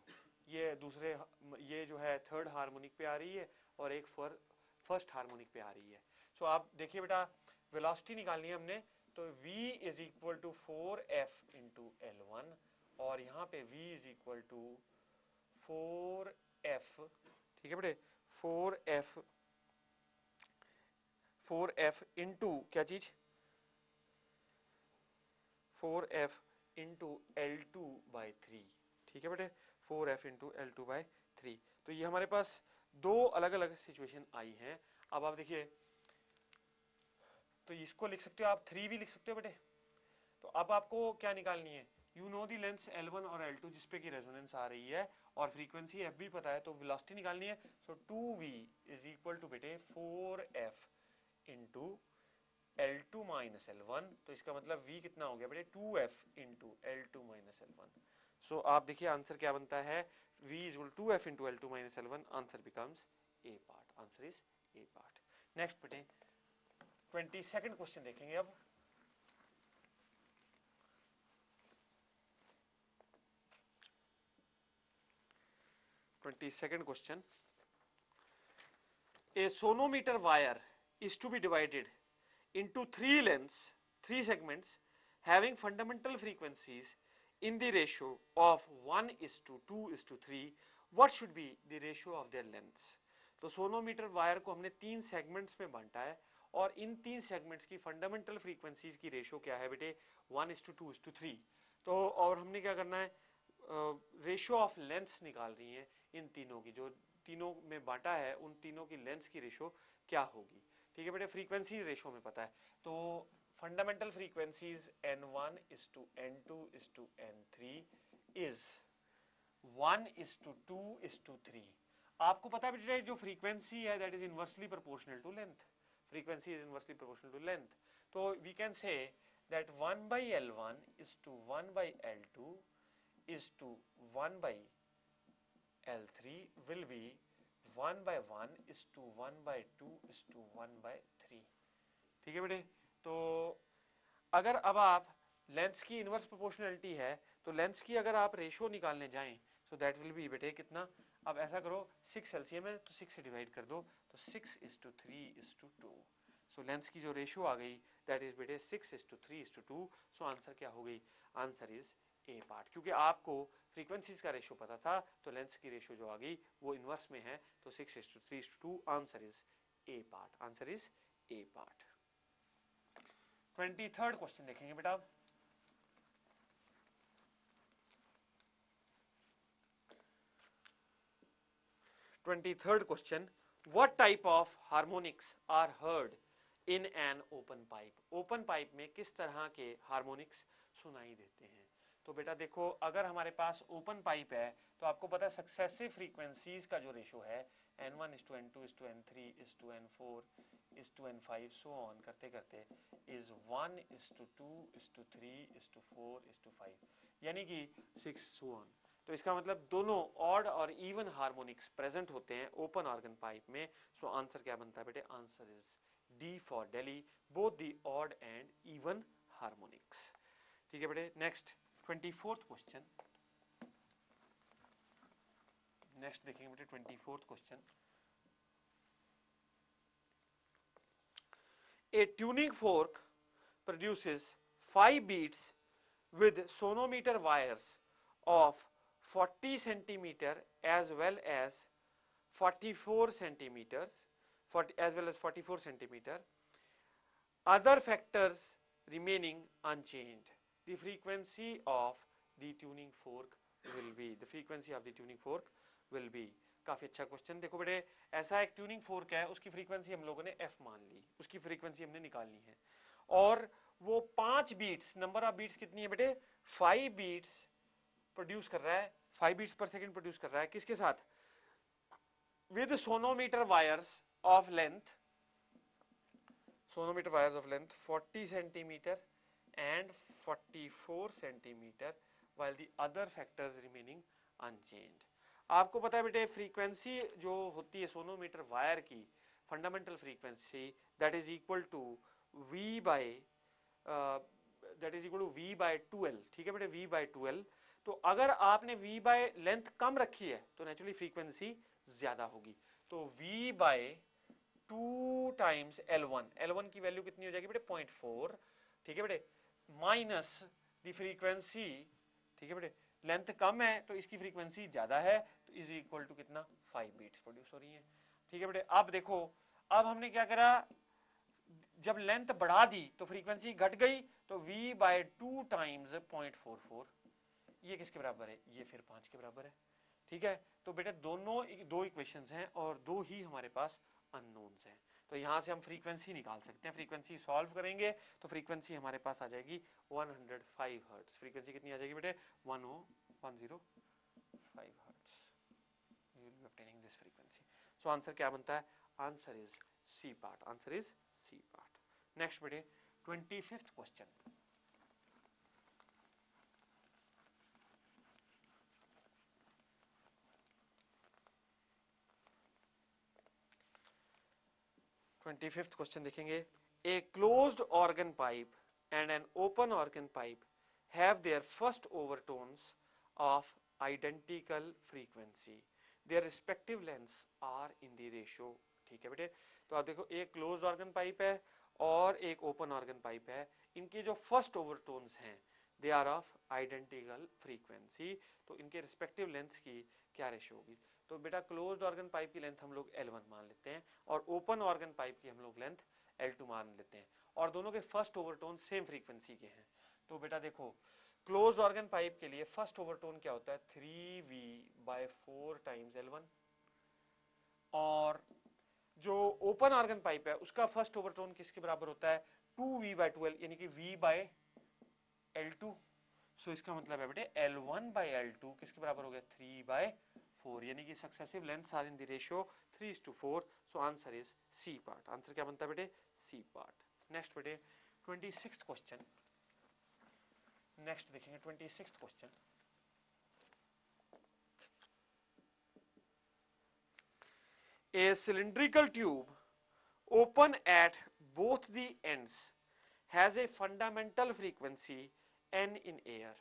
[SPEAKER 1] ये दूसरे, ये जो है थर्ड हार्मोनिक पे आ रही है और एक फर्स्ट हार्मोनिक पे आ रही है। सो आप देखिए बेटा वेलोसिटी निकालनी है हमने, तो V is equal to 4F into L1 और यहाँ पे V is equal to 4F। ठीक है बेटे, 4F इंटू क्या चीज? 4F into L2 by 3। ठीक है बेटे, 4F इंटू L2 बाई 3। तो ये हमारे पास दो अलग अलग सिचुएशन आई हैं। अब आप देखिए, तो इसको लिख सकते हो आप 3 भी लिख सकते हो बेटे। तो अब आपको क्या निकालनी है? You know the lengths L1 और L2 जिसपे की रेजोनेंस आ रही है और फ्रीक्वेंसी F भी पता है, तो वेलोसिटी निकालनी है। सो 2V इज इक्वल टू बेटे 4F into L2 minus L1। तो इसका मतलब V कितना हो गया बेटे? 2F into L2 minus L1। सो आप देखिए आंसर क्या बनता है? V is equal to 2F into L2 minus L1. Answer becomes A part. Answer is A part. Next बेटे 22nd क्वेश्चन देखेंगे अब। Second question. A sonometer wire is to be divided into three lengths, three segments having fundamental frequencies in the ratio of 1:2:3. What should be the ratio of their lengths? तो sonometer wire को हमने तीन segments में बांटा है और इन तीन segments की फंडामेंटल फ्रीक्वेंसीज की रेशियो क्या है बेटे? 1:2:3। तो और हमने क्या करना है? रेशियो ऑफ लेंथ्स निकाल रही हैं इन तीनों की, जो तीनों में बांटा है उन तीनों की लेंथ्स की रेशियो क्या होगी। ठीक है बेटे, फ्रीक्वेंसी रेशियो में पता है। तो fundamental frequencies N1 is to N2 is to N3 is 1:2 is to 3। आपको पता है बेटे जो फ्रीक्वेंसी है that is inversely proportional to length. Frequency is inversely proportional to length. तो we can say that 1 by L1 is to 1 by L2 is to 1 by L3 will be 1 by 1 is to 1 by 2 is to 1 by 3। ठीक है बेटे, तो अगर अब आप lengths की inverse proportionality है तो लेंथ्स की अगर आप रेशियो निकालने जाएं सो दैट विल बी बेटे कितना? अब ऐसा करो 6 एलसीएम है तो 6 से डिवाइड कर दो, तो 6:3:2। सो लेंथ्स की जो रेशियो आ गई दैट इज बेटे 6:3:2। सो आंसर क्या हो गई? Answer is A part. क्योंकि आपको फ्रीक्वेंसीज का रेशियो पता था तो लेंथ्स की रेशियो जो आ गई वो इनवर्स में है, तो 6:3:2 answer is A part, answer is A part. 23rd question देखेंगे बेटा। Twenty-third question, what type of harmonics are heard in an open pipe? Open pipe में किस तरह के हार्मोनिक्स सुनाई देते हैं? तो बेटा देखो, अगर हमारे पास ओपन पाइप है तो आपको पता है सक्सेसिव फ्रीक्वेंसीज का जो रेशो है n1:n2:n3:n4:n5 सो ऑन करते करते इज 1:2:3:4:5, यानी कि 6 सो ऑन। तो इसका मतलब दोनों ऑड और इवन हार्मोनिक्स प्रेजेंट होते हैं ओपन ऑर्गन पाइप में। सो आंसर क्या बनता है बेटे? Answer is D for Delhi, both the odd and even harmonics. ठीक है बेटे। नेक्स्ट 24th क्वेश्चन, नेक्स्ट देखेंगे बेटे 24th question. A tuning fork produces 5 beats with sonometer wires of 40 centimeter as well as 44 centimeters, as well as 44 centimeter. Other factors remaining unchanged. The frequency of the tuning fork will be. The frequency of the tuning fork will be. काफी अच्छा question. देखो बेटे, ऐसा एक tuning fork है, उसकी frequency हम लोगों ने f मान ली, उसकी फ्रीक्वेंसी हमने निकालनी है, और वो 5 बीट्स, नंबर ऑफ बीट्स कितनी है बेटे? 5 बीट्स प्रोड्यूस कर रहा है, 5 बीट्स पर सेकंड प्रोड्यूस कर रहा है। किसके साथ? With sonometer wires of length, sonometer wires of length 40 centimetre and 44 centimetre, while the other factors remaining unchanged. आपको पता है बेटे, फ्रीक्वेंसी जो होती है सोनोमीटर वायर की, fundamental frequency that is equal to V by 2L। ठीक है बेटे, V बाय 2L। तो अगर आपने V बाय लेंथ कम रखी है तो नेचुरली फ्रीक्वेंसी ज्यादा होगी। तो V by 2 times L1, L1 की वैल्यू कितनी हो जाएगी बेटे? 0.4। ठीक है बेटे, माइनस द फ्रीक्वेंसी। ठीक है बेटे, लेंथ कम है तो इसकी फ्रीक्वेंसी ज्यादा है, तो इज इक्वल टू कितना? 5 बीट्स प्रोड्यूस हो रही है। ठीक है बेटे, अब देखो, अब हमने क्या करा, जब लेंथ बढ़ा दी तो फ्रीक्वेंसी घट गई, तो V बाय 2 टाइम्स 0.44, ये किसके बराबर है? ये फिर 5 के बराबर है। ठीक है, तो बेटे दोनों दो इक्वेशंस हैं और दो ही हमारे पास अननोन्स हैं, तो यहां से हम फ्रीक्वेंसी निकाल सकते हैं। फ्रीक्वेंसी सॉल्व करेंगे तो फ्रीक्वेंसी हमारे पास आ जाएगी 105 हर्ट्ज। फ्रीक्वेंसी कितनी आ जाएगी बेटे? 105 hertz. We will be obtaining this frequency. So answer क्या बनता है? Answer is C part, answer is C part. Next बेटे 25th क्वेश्चन। ट्वेंटी-फिफ्थ क्वेश्चन देखेंगे। A closed organ pipe and an open organ pipe have their first overtones of identical frequency, their respective lengths are in the ratio. ठीक है बेटे, तो आप देखो, एक closed organ pipe है और एक ओपन ऑर्गन पाइप है, इनके जो फर्स्ट ओवरटोन्स हैं they are of identical frequency, तो इनके रिस्पेक्टिव लेंथ्स की क्या रेशियो होगी? तो बेटा क्लोज्ड ऑर्गन पाइप की लेंथ हम लोग L1 मान लेते हैं और ओपन ऑर्गन पाइप की हम लोग लेंथ L2 मान लेते हैं, और दोनों के फर्स्ट ओवरटोन सेम फ्रीक्वेंसी के हैं। तो बेटा देखो, क्लोज्ड ऑर्गन पाइप के लिए फर्स्ट ओवरटोन क्या होता है? 3V बाय 4 टाइम्स L1, और जो ओपन ऑर्गन पाइप है उसका फर्स्ट ओवरटोन किसके बराबर होता है? 2V बाय 2L, यानी कि V बाय L2। सो इसका मतलब है बेटे L1 बाय L2 किसके बराबर हो गया? 3 बाय 4, यानी कि successive lengths are in the ratio 3:4। So answer is C part. Answer क्या बनता है बेटे? सी पार्ट। नेक्स्ट बेटे 26th क्वेश्चन। नेक्स्ट देखेंगे 26th question. A cylindrical tube open at both the ends has a fundamental frequency n in air.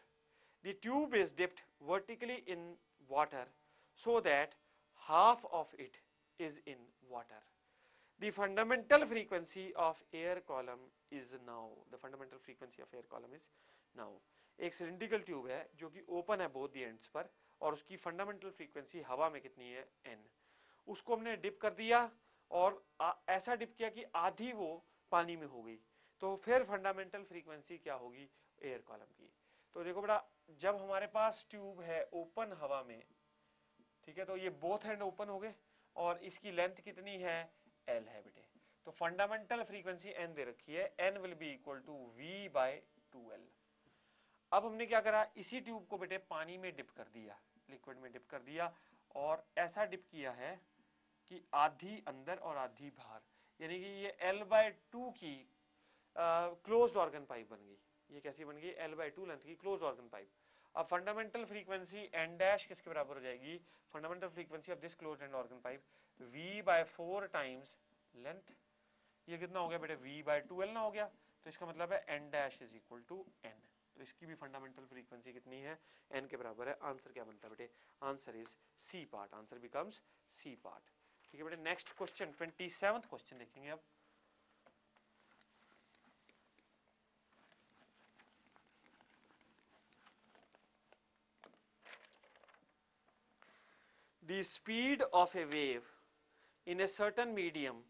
[SPEAKER 1] The tube is dipped vertically in water so that half of it is in water. The fundamental frequency of air column is now. The fundamental frequency of air column is now. एक cylindrical tube है जो कि open है both the ends पर, और उसकी fundamental frequency हवा में कितनी है? n। उसको हमने डिप कर दिया और ऐसा डिप किया कि आधी वो पानी में हो गई, तो फिर फंडामेंटल फ्रीक्वेंसी क्या होगी एयर कॉलम की। तो देखो बेटा, जब हमारे पास ट्यूब है ओपन हवा में, ठीक है, तो ये बोथ एंड ओपन हो गए और इसकी लेंथ कितनी है एल है बेटे। तो फंडामेंटल फ्रीक्वेंसी एन दे रखी है, n will be equal to v by 2L। अब हमने क्या करा, इसी ट्यूब को बेटे पानी में डिप कर दिया, लिक्विड में डिप कर दिया, और ऐसा डिप किया है कि आधी अंदर और आधी बाहर, यानी कि ये L/2 की क्लोज्ड ऑर्गन पाइप बन गई। ये कैसी बन गई, L/2 लेंथ की क्लोज्ड ऑर्गन पाइप। अब फंडामेंटल फ्रीक्वेंसी एन डैश किसके बराबर हो जाएगी, fundamental frequency of this closed end organ pipe V/4 times length. ये कितना हो गया बेटे, V/2L ना हो गया, तो इसका मतलब है n dash is equal to n. तो इसकी भी फंडामेंटल फ्रीक्वेंसी कितनी है, एन के बराबर है। आंसर क्या बनता है बेटे, answer is C part, answer becomes C part. ठीक है बेटे, नेक्स्ट क्वेश्चन 27th क्वेश्चन देखेंगे अब। The speed of a wave in a certain medium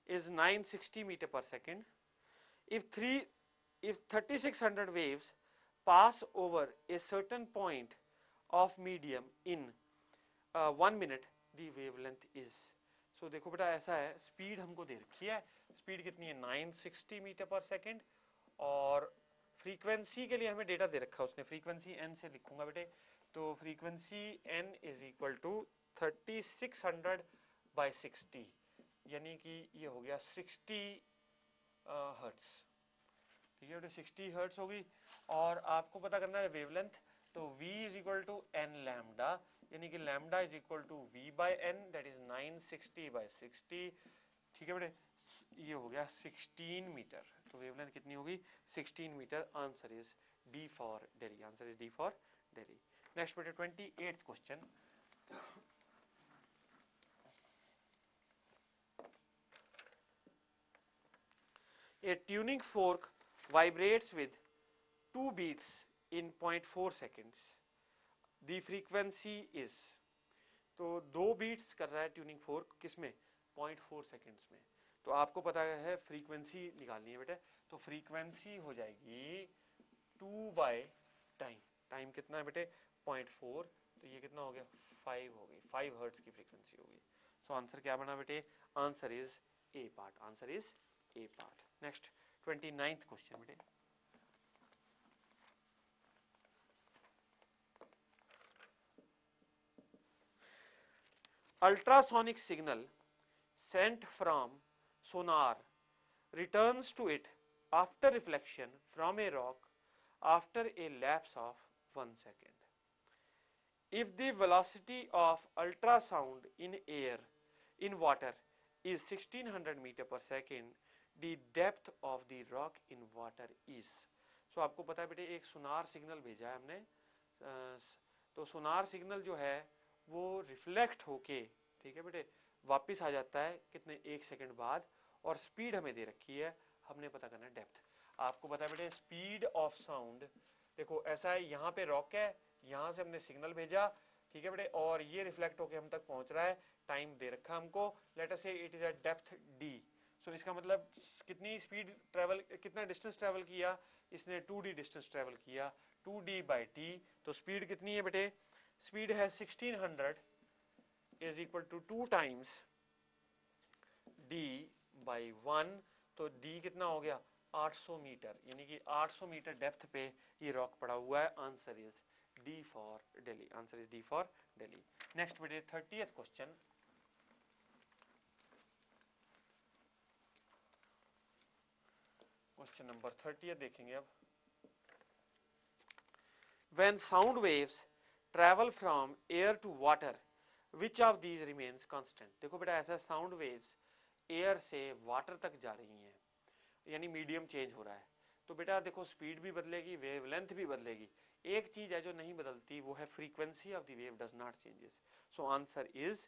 [SPEAKER 1] is 960 meter per second. If 3600 waves pass over a certain point of medium in 1 minute, the wavelength is. So देखो बेटा, ऐसा है, speed हमको दे रखी है, speed कितनी है 960 मीटर पर सेकेंड, और फ्रीक्वेंसी के लिए हमें डेटा दे रखा है उसने, फ्रीक्वेंसी एन से लिखूंगा बेटे, तो frequency n is equal to 3600 by 60, यानी कि ये हो गया 60 हर्ट्स। ठीक है बेटे, 60 हर्ट्स होगी, और आपको पता करना है वेवलेंथ, तो v is equal to n lambda, यानी कि lambda is equal to v by n, that is 960 by 60। ठीक है बेटे, ये हो गया 16 मीटर, तो वेवलेंथ कितनी होगी 16 metre. Answer is D for Delhi, answer is D for Delhi. Next बेटे 28th question. A tuning fork vibrates with 2 beats in 0.4 seconds. The frequency is, तो 2 बीट्स कर रहा है ट्यूनिंग फोर्क, किसमें 0.4 सेकेंड्स में। तो आपको पता है फ्रीक्वेंसी निकालनी है बेटे, तो फ्रीक्वेंसी हो जाएगी 2 बाय टाइम, टाइम कितना है बेटे 0.4, तो ये कितना हो गया 5 हो गई, 5 हर्ट्ज की फ्रीक्वेंसी होगी। सो आंसर क्या बना बेटे, answer is A part, answer is A part. Next 29th question बेटे। Ultrasonic signal sent from sonar returns to it after reflection from a rock after a lapse of 1 second. If the velocity of ultrasound in air in water is 1600 meter per second, the depth of the rock in water is. So आपको पता है बेटे, एक सोनार signal भेजा है हमने, तो सोनार signal जो है वो रिफ्लेक्ट होके, ठीक है बेटे, वापस आ जाता है कितने 1 सेकंड बाद, और स्पीड हमें दे रखी है, हमने पता करना है डेप्थ। आपको पता है बेटे स्पीड ऑफ साउंड, देखो ऐसा है, यहाँ पे रॉक है, यहाँ से हमने सिग्नल भेजा, ठीक है बेटे, और ये रिफ्लेक्ट होके हम तक पहुंच रहा है, टाइम दे रखा हमको, लेट अस से it is a depth d। सो इसका मतलब कितनी स्पीड ट्रेवल, कितना डिस्टेंस ट्रेवल किया इसने, 2d डिस्टेंस ट्रेवल किया, 2d बाई t। तो स्पीड कितनी है बेटे, स्पीड है 1600 is equal to 2 times d by 1, तो d कितना हो गया 800 मीटर, यानी कि 800 मीटर डेप्थ पे ये रॉक पड़ा हुआ है। Answer is D for Delhi, answer is D for Delhi. Next बेटे 30th क्वेश्चन। क्वेश्चन नंबर 30 देखेंगे अब। When sound waves travel from air to water, which of these remains constant? देखो बेटा, ऐसा साउंड वेव्स एयर से वाटर तक जा रही हैं, यानी मीडियम चेंज हो रहा है, तो बेटा देखो स्पीड भी बदलेगी, वेवलेंथ भी बदलेगी, एक चीज है जो नहीं बदलती, वो है frequency of the wave does not changes. So answer is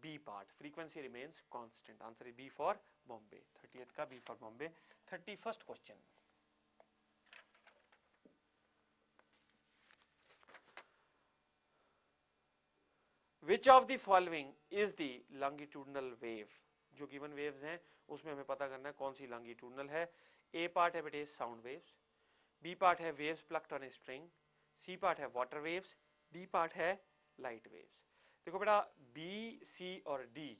[SPEAKER 1] B part, frequency remains constant, answer is B for Bombay. 30th का B for Bombay. 31st question. Which of the following is the longitudinal wave? जो given waves हैं उसमें हमें पता करना है कौन सी longitudinal है। ए पार्ट है बेटे साउंड वेव्स, बी पार्ट है waves plucked on a string, C part है वाटर वेव्स, डी पार्ट है लाइट वेव्स। देखो बेटा बी सी और डी,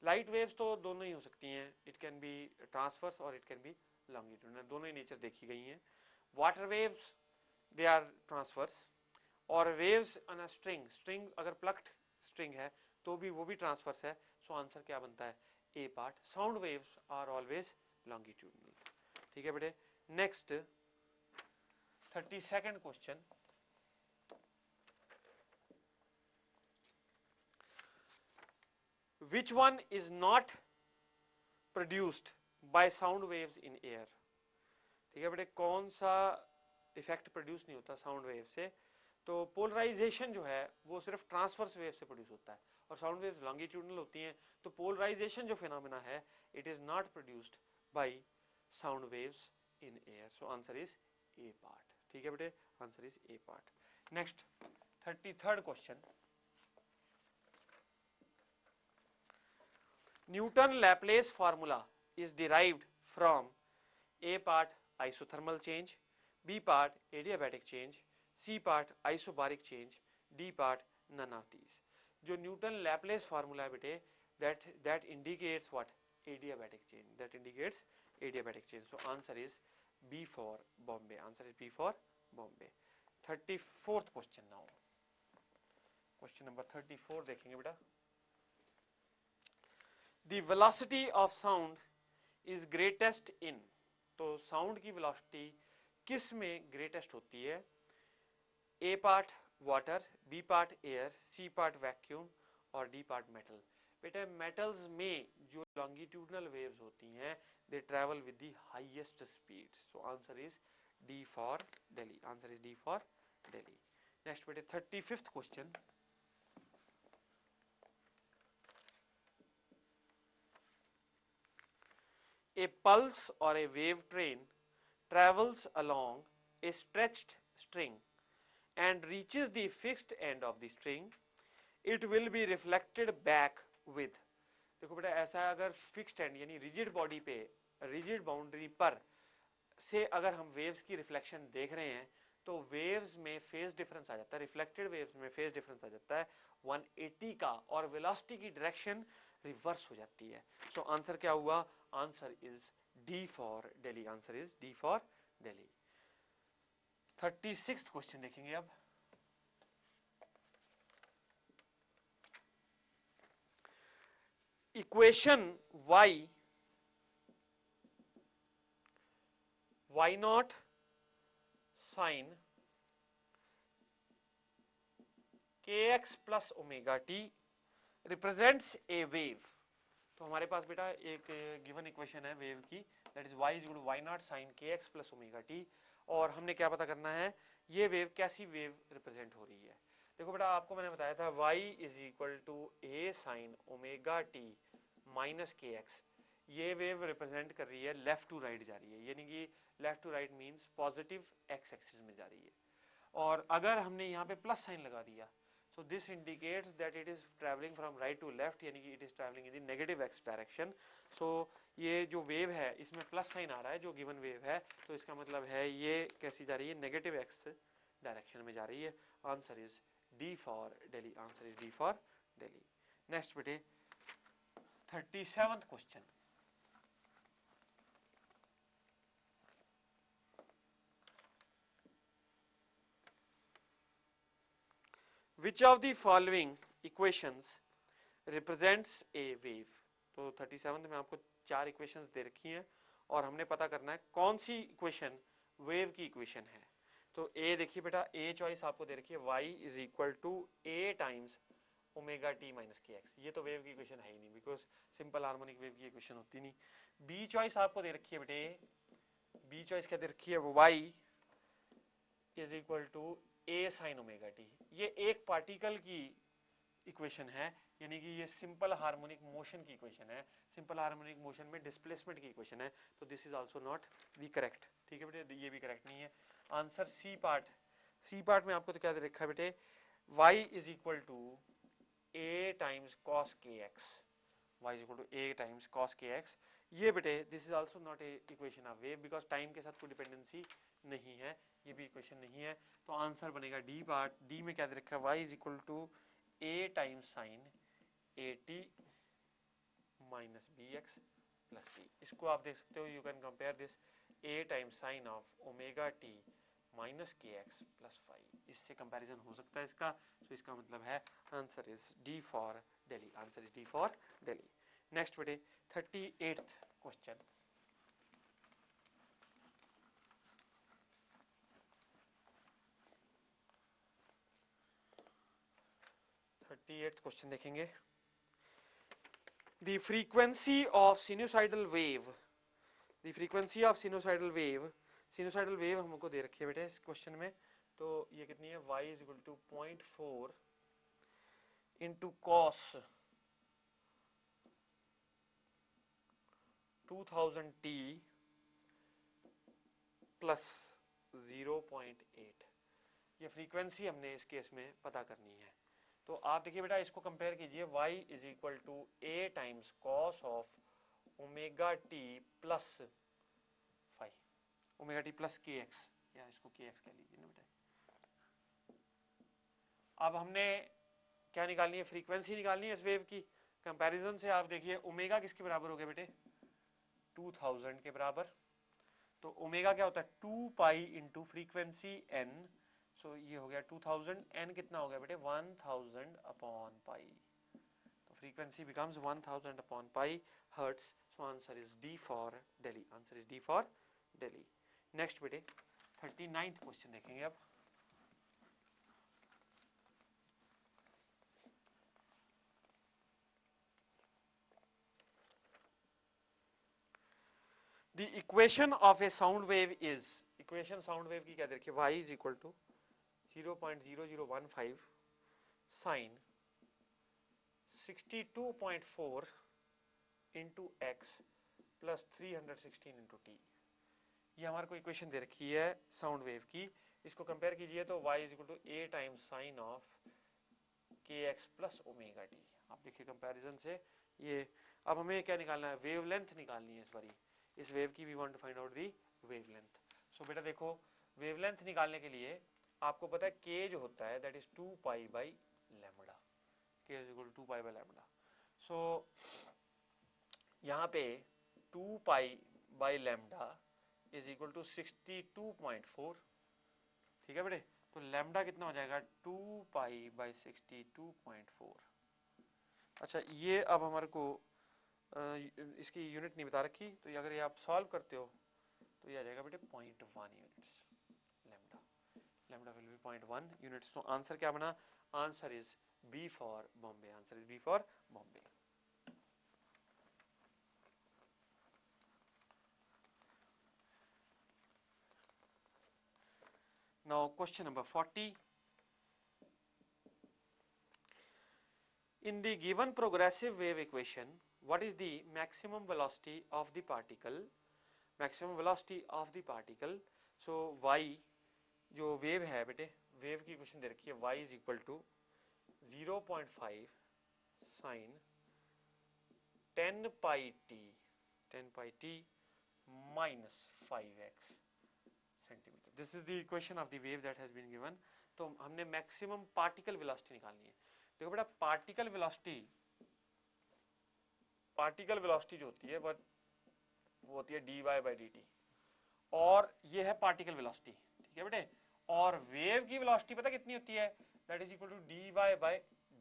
[SPEAKER 1] लाइट वेव्स तो दोनों ही हो सकती हैं, इट कैन बी ट्रांसवर्स और इट कैन बी लॉन्गिट्यूडनल, दोनों ही नेचर देखी गई हैं। Water waves they are transverse, और waves on a string, string अगर प्लक्ड स्ट्रिंग है तो भी वो भी ट्रांसवर्स है। सो आंसर क्या बनता है A part. Sound waves are always longitudinal. ठीक है बेटे। Next 32nd question, which one is not produced by sound waves in air। ठीक है बेटे, कौन सा इफेक्ट प्रोड्यूस नहीं होता साउंड वेव से। तो पोलराइजेशन जो है वो सिर्फ ट्रांसवर्स वेव से प्रोड्यूस होता है और साउंड वेव्स लॉन्गिट्यूडनल होती हैं। तो पोलराइजेशन जो फिनोमेना है it is not produced by sound waves in air. So answer is A part. ठीक है बेटे, answer is A part. Next 33rd question, Newton Laplace formula is derived from A part isothermal change, B part adiabatic change, C part isobaric change, D part none of these। जो Newton Laplace formula है बेटे that indicates what? Adiabatic change, that indicates adiabatic change। so answer is B for Bombay, answer is B for Bombay। 34th question now, question number 34 देखेंगे बेटा। The velocity of sound is greatest in, तो sound की velocity किस में greatest होती है? A part water, B part air, C part vacuum और D part metal. बेटा मेटल्स में जो लॉन्गिट्यूडनल वेव्स होती हैं they travel with the highest speed. So answer is D for Delhi, answer is D for Delhi. Next बेटे 35th question, a pulse or a wave train travels along a stretched string and reaches the fixed end of the string, it will be reflected back with। देखो बेटा ऐसा अगर fixed and यानी rigid body पे, rigid boundary पर से अगर हम वेव्स की रिफ्लेक्शन देख रहे हैं तो वेव्स में फेज डिफरेंस आ जाता है, रिफ्लेक्टेड वेव्स में फेज डिफरेंस आ जाता है 180 का, और वेलोसिटी की डायरेक्शन रिवर्स हो जाती है। सो आंसर क्या हुआ? Answer is D for Delhi, answer is D for Delhi. 36th question देखेंगे अब। Equation y nought sine kx plus omega t represents a wave. तो हमारे पास बेटा एक गिवन इक्वेशन है वेव की, that is y is equal to y nought sine kx plus omega t, और हमने क्या पता करना है ये वेव कैसी वेव रिप्रेजेंट हो रही है। देखो बेटा आपको मैंने बताया था y is equal to a sine omega T minus kx, ये वेव रिप्रेजेंट कर रही है लेफ्ट टू राइट जा रही है, यानी कि left to right means positive x axis में जा रही है। और अगर हमने यहाँ पे प्लस साइन लगा दिया so this indicates that it is traveling from right to left, यानी कि it is traveling in the negative x direction। so ये जो वेव है इसमें प्लस साइन आ रहा है जो गिवन वेव है, तो इसका मतलब है ये कैसी जा रही है? नेगेटिव x डायरेक्शन में जा रही है। Answer is D for Delhi, answer is D for Delhi. Next बेटे 37th question, which of the following equations represents a wave। तो 37th में आपको 4 इक्वेशंस दे रखी हैं और हमने पता करना है कौन सी इक्वेशन वेव की इक्वेशन है। तो ए देखिए बेटा, ए चॉइस आपको दे रखी है y is equal to a times omega T minus के एक्स, ये तो वेव की इक्वेशन है ही नहीं बिकॉज सिंपल हार्मोनिक वेव की इक्वेशन होती नहीं। बी चॉइस आपको दे रखी है बेटे, बी चॉइस क्या दे रखी है? y is equal to a sine omega t, ये एक पार्टिकल की इक्वेशन है, यानी कि ये सिंपल हार्मोनिक मोशन की इक्वेशन है। सिंपल हार्मोनिक मोशन में डिस्प्लेसमेंट की इक्वेशन है, तो this is also not the correct. ठीक है बेटे, ये भी करेक्ट नहीं है। Answer C part, C part में आपको तो क्या दे रखा है बेटे? y is equal to a times cos के x y is equal to a times cos kx। ये बेटे this is also not a equation of wave because time के साथ कोई डिपेंडेंसी नहीं है, ये भी इक्वेशन नहीं है। तो आंसर बनेगा डी पार्ट। डी में क्या दे रखा है, y is equal to a times sine A T minus B X plus C. इसको आप देख सकते हो, you can compare this a times sine of omega T minus के एक्स प्लस फाइव, इससे कंपैरिजन हो सकता है इसका। तो इसका मतलब है answer is D for Delhi, answer is D for Delhi. Next बेटे 38th क्वेश्चन। क्वेश्चन देखेंगे। The frequency of sinusoidal wave, the frequency of sinusoidal wave, sinusoidal wave हमको दे रखी है बेटे इस क्वेश्चन में। तो ये कितनी है, y is equal to 0.4 into cos 2000t plus 0.8। ये फ्रीक्वेंसी हमने इस केस में पता करनी है। तो आप देखिए बेटा इसको कंपेयर कीजिए, y is equal to a times cos of omega t plus 5, omega t plus k x, या इसको के एक्स कह लीजिए ना बेटा। अब हमने क्या निकालनी है, फ्रीक्वेंसी निकालनी है इस वेव की। कंपैरिजन से आप देखिए ओमेगा किसके बराबर हो गया बेटे, 2000 के बराबर। तो ओमेगा क्या होता है, 2 पाई इंटू फ्रीक्वेंसी n। सो ये हो गया 2000, n कितना हो गया बेटे 1000 अपॉन पाई। तो frequency becomes 1000 upon pi hertz. So answer is D for Delhi, answer is D for Delhi. Next बेटे 39th क्वेश्चन देखेंगे अब। The equation of a sound wave is, equation sound wave की क्या दे रखी है, y is equal to 0.0015 sin 62.4 into x plus 316 into t। ये हमारे को इक्वेशन दे रखी है साउंड वेव की। इसको कंपेयर कीजिए तो y is equal to a times sine of के एक्स प्लस ओमेगा टी। आप देखिए कंपैरिजन से ये, अब हमें क्या निकालना है, वेव लेंथ निकालनी है इस बारी। इस वेव की we want to find out the wavelength. सो बेटा देखो वेव लेंथ निकालने के लिए आपको पता है k जो होता है that is 2 pi by lambda, k is equal to 2 pi by lambda. So यहाँ पे 2 pi by lambda is equal to 62.4, ठीक है बेटे। तो लैम्बडा कितना हो जाएगा, 2 पाई बाई 62.4। अच्छा ये अब हमारे को इसकी यूनिट नहीं बता रखी, तो ये अगर ये आप सॉल्व करते हो तो ये आ जाएगा बेटे 0.1 units. Lambda, lambda will be 0.1 units. तो आंसर क्या बना, answer is B for Bombay, answer is B for Bombay. Now question number 40. In the given progressive wave equation, what is the maximum velocity of the particle? Maximum velocity of the particle. So y जो wave है बेटे, wave की equation दे रखी है, y is equal to 0.5 sin 10 pi t minus 5x centimetre. This is the equation of the wave that has been given. तो हमने maximum particle velocity निकालनी है। देखो बेटा पार्टिकल वेलोसिटी जो होती है वो होती है dy बाई dt, और ये है पार्टिकल वेलोसिटी, ठीक है बेटे। और वेव की वेलोसिटी पता कितनी होती है, that is equal to dy by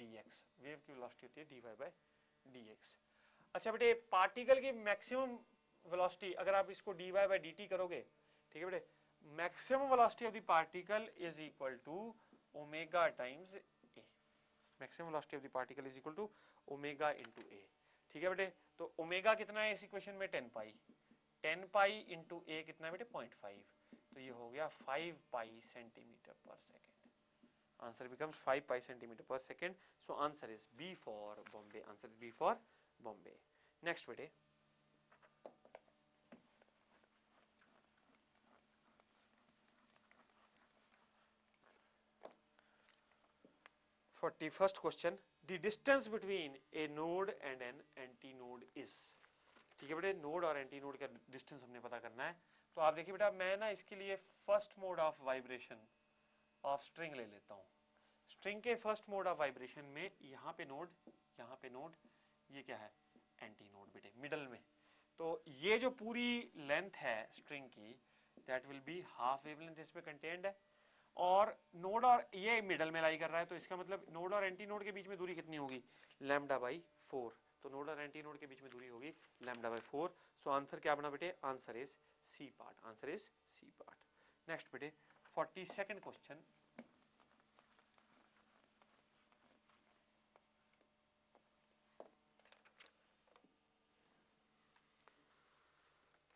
[SPEAKER 1] dx। Wave की वेलोसिटी होती है dy बाई dx। अच्छा बेटे पार्टिकल की मैक्सिमम वेलोसिटी अगर आप इसको dy बाई dt करोगे, ठीक है बेटे, maximum velocity of the particle is equal to omega times A. Maximum velocity of the particle is equal to omega into A, ठीक है बेटे। तो ओमेगा कितना है इस इक्वेशन में, 10 पाई, 10 पाई इंटू ए कितना है बेटे 0.5। तो ये हो गया 5 pi centimetre per second. Answer becomes 5 pi centimetre per second. So answer is B for Bombay, answer is B for Bombay. Next बेटे 41 41st question, the distance between a node and an anti node is. ठीक है बेटे, node और anti node का distance हमने पता करना है। तो आप देखिए बेटा, मैं ना इसके लिए first mode of vibration of string ले लेता हूँ। स्ट्रिंग के फर्स्ट मोड ऑफ वाइब्रेशन में यहाँ पे नोड, यहाँ पे नोड, ये क्या है, एंटी नोड बेटे, मिडल में। तो ये जो पूरी लेंथ है स्ट्रिंग की, that will be half wavelength इसमें कंटेन्ड है। और नोड और ये मिडल में लाई कर रहा है, तो इसका मतलब नोड और एंटी नोड के बीच में दूरी कितनी होगी, लैम्डा बाई 4। तो नोड और एंटी नोड के बीच में दूरी होगी लैम्डा बाई 4। सो आंसर क्या बना बेटे, answer is C part, answer is C part. Next बेटे 42nd question,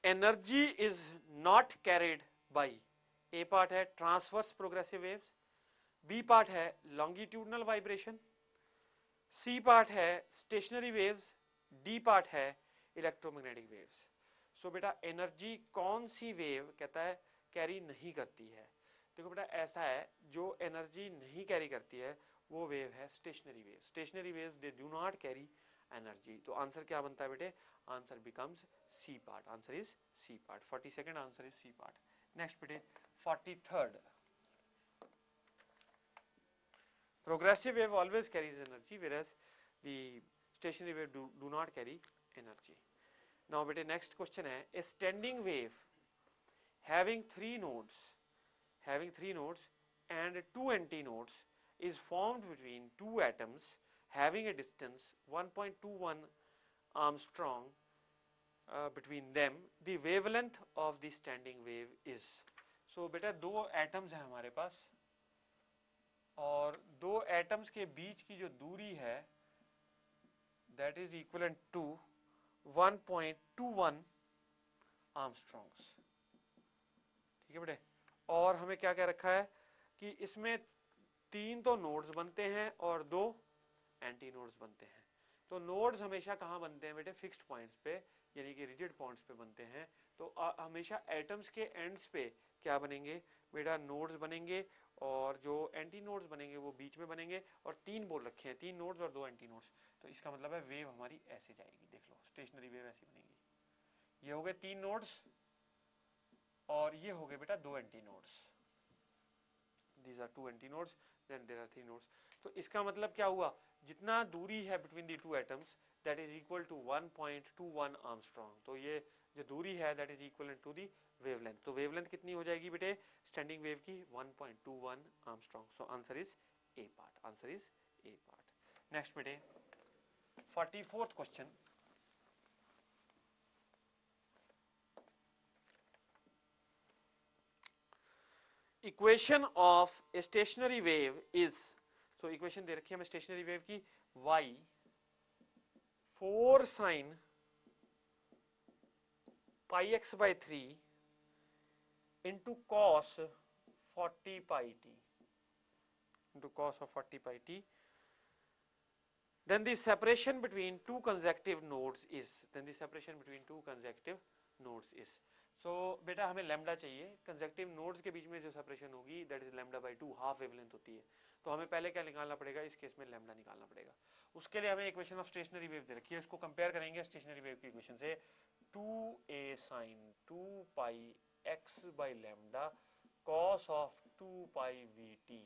[SPEAKER 1] energy is not carried by, A part है transverse progressive waves, B part है लॉन्गिट्यूडनल वाइब्रेशन, सी पार्ट है stationary waves, D part है electromagnetic waves. सो बेटा energy कौन सी wave कहता है कैरी नहीं करती है। देखो बेटा ऐसा है, जो एनर्जी नहीं कैरी करती है वो वेव है stationary wave. Stationary waves they do not carry energy. तो आंसर क्या बनता है बेटे, answer becomes C part, answer is C part. 42nd answer is C part. Next बेटे 43rd, progressive wave always carries energy whereas the stationary wave do not carry energy. Now beta next question है, a standing wave having three nodes and two antinodes is formed between two atoms having a distance 1.21 Armstrong between them. The wavelength of the standing wave is. So बेटा दो atoms हैं हमारे पास, और दो atoms के बीच की जो दूरी है दैट इज इक्वलेंट टू 1.21 आर्मस्ट्रॉन्ग्स। ठीक है बेटे, और हमें क्या क्या रखा है कि इसमें तीन तो नोड्स बनते हैं और दो एंटी नोड्स बनते हैं। तो नोड्स हमेशा कहाँ बनते हैं बेटे, फिक्स्ड पॉइंट्स पे, यानी कि रिजिड पॉइंट्स पे बनते हैं। तो हमेशा एटम्स के एंड्स पे क्या बनेंगे बेटा, नोड्स बनेंगे, और जो एंटी नोड्स बनेंगे वो बीच में बनेंगे। और तीन बोल रखे हैं, तीन नोड्स और दो एंटी नोड्स। तो इसका मतलब है वेव हमारी ऐसे जाएगी, देख लो स्टेशनरी वेव ऐसी बनेगी। ये हो गए तीन नोड्स और ये हो गए बेटा दो anti nodes. These are two anti nodes, then there are three nodes. तो इसका मतलब क्या हुआ, जितना दूरी है between the two atoms that is equal to 1.21 Armstrong. तो ये जो दूरी है that is equivalent to the wavelength. तो wavelength कितनी हो जाएगी बेटे standing wave की, 1.21 Armstrong. So answer is A part. Answer is A part. Next बेटे 44th question. Equation of a stationary wave is, so equation दे रखी है हमें स्टेशनरी वेव की, y 4 sin pi x by 3 into cos 40 pi t into cos of 40 pi t. Then the separation between two consecutive nodes is, then the separation between two consecutive nodes is. सो बेटा हमें lambda चाहिए, consecutive nodes के बीच में जो separation होगी that is lambda by 2, half wavelength होती है। तो हमें पहले क्या निकालना पड़ेगा, इस केस में लैम्डा निकालना पड़ेगा। उसके लिए हमें इक्वेशन ऑफ स्टेशनरी वेव दे रखी है, इसको कंपेयर करेंगे स्टेशनरी वेव की इक्वेशन से। 2a sin 2 pi x by lambda cos of 2 pi vt।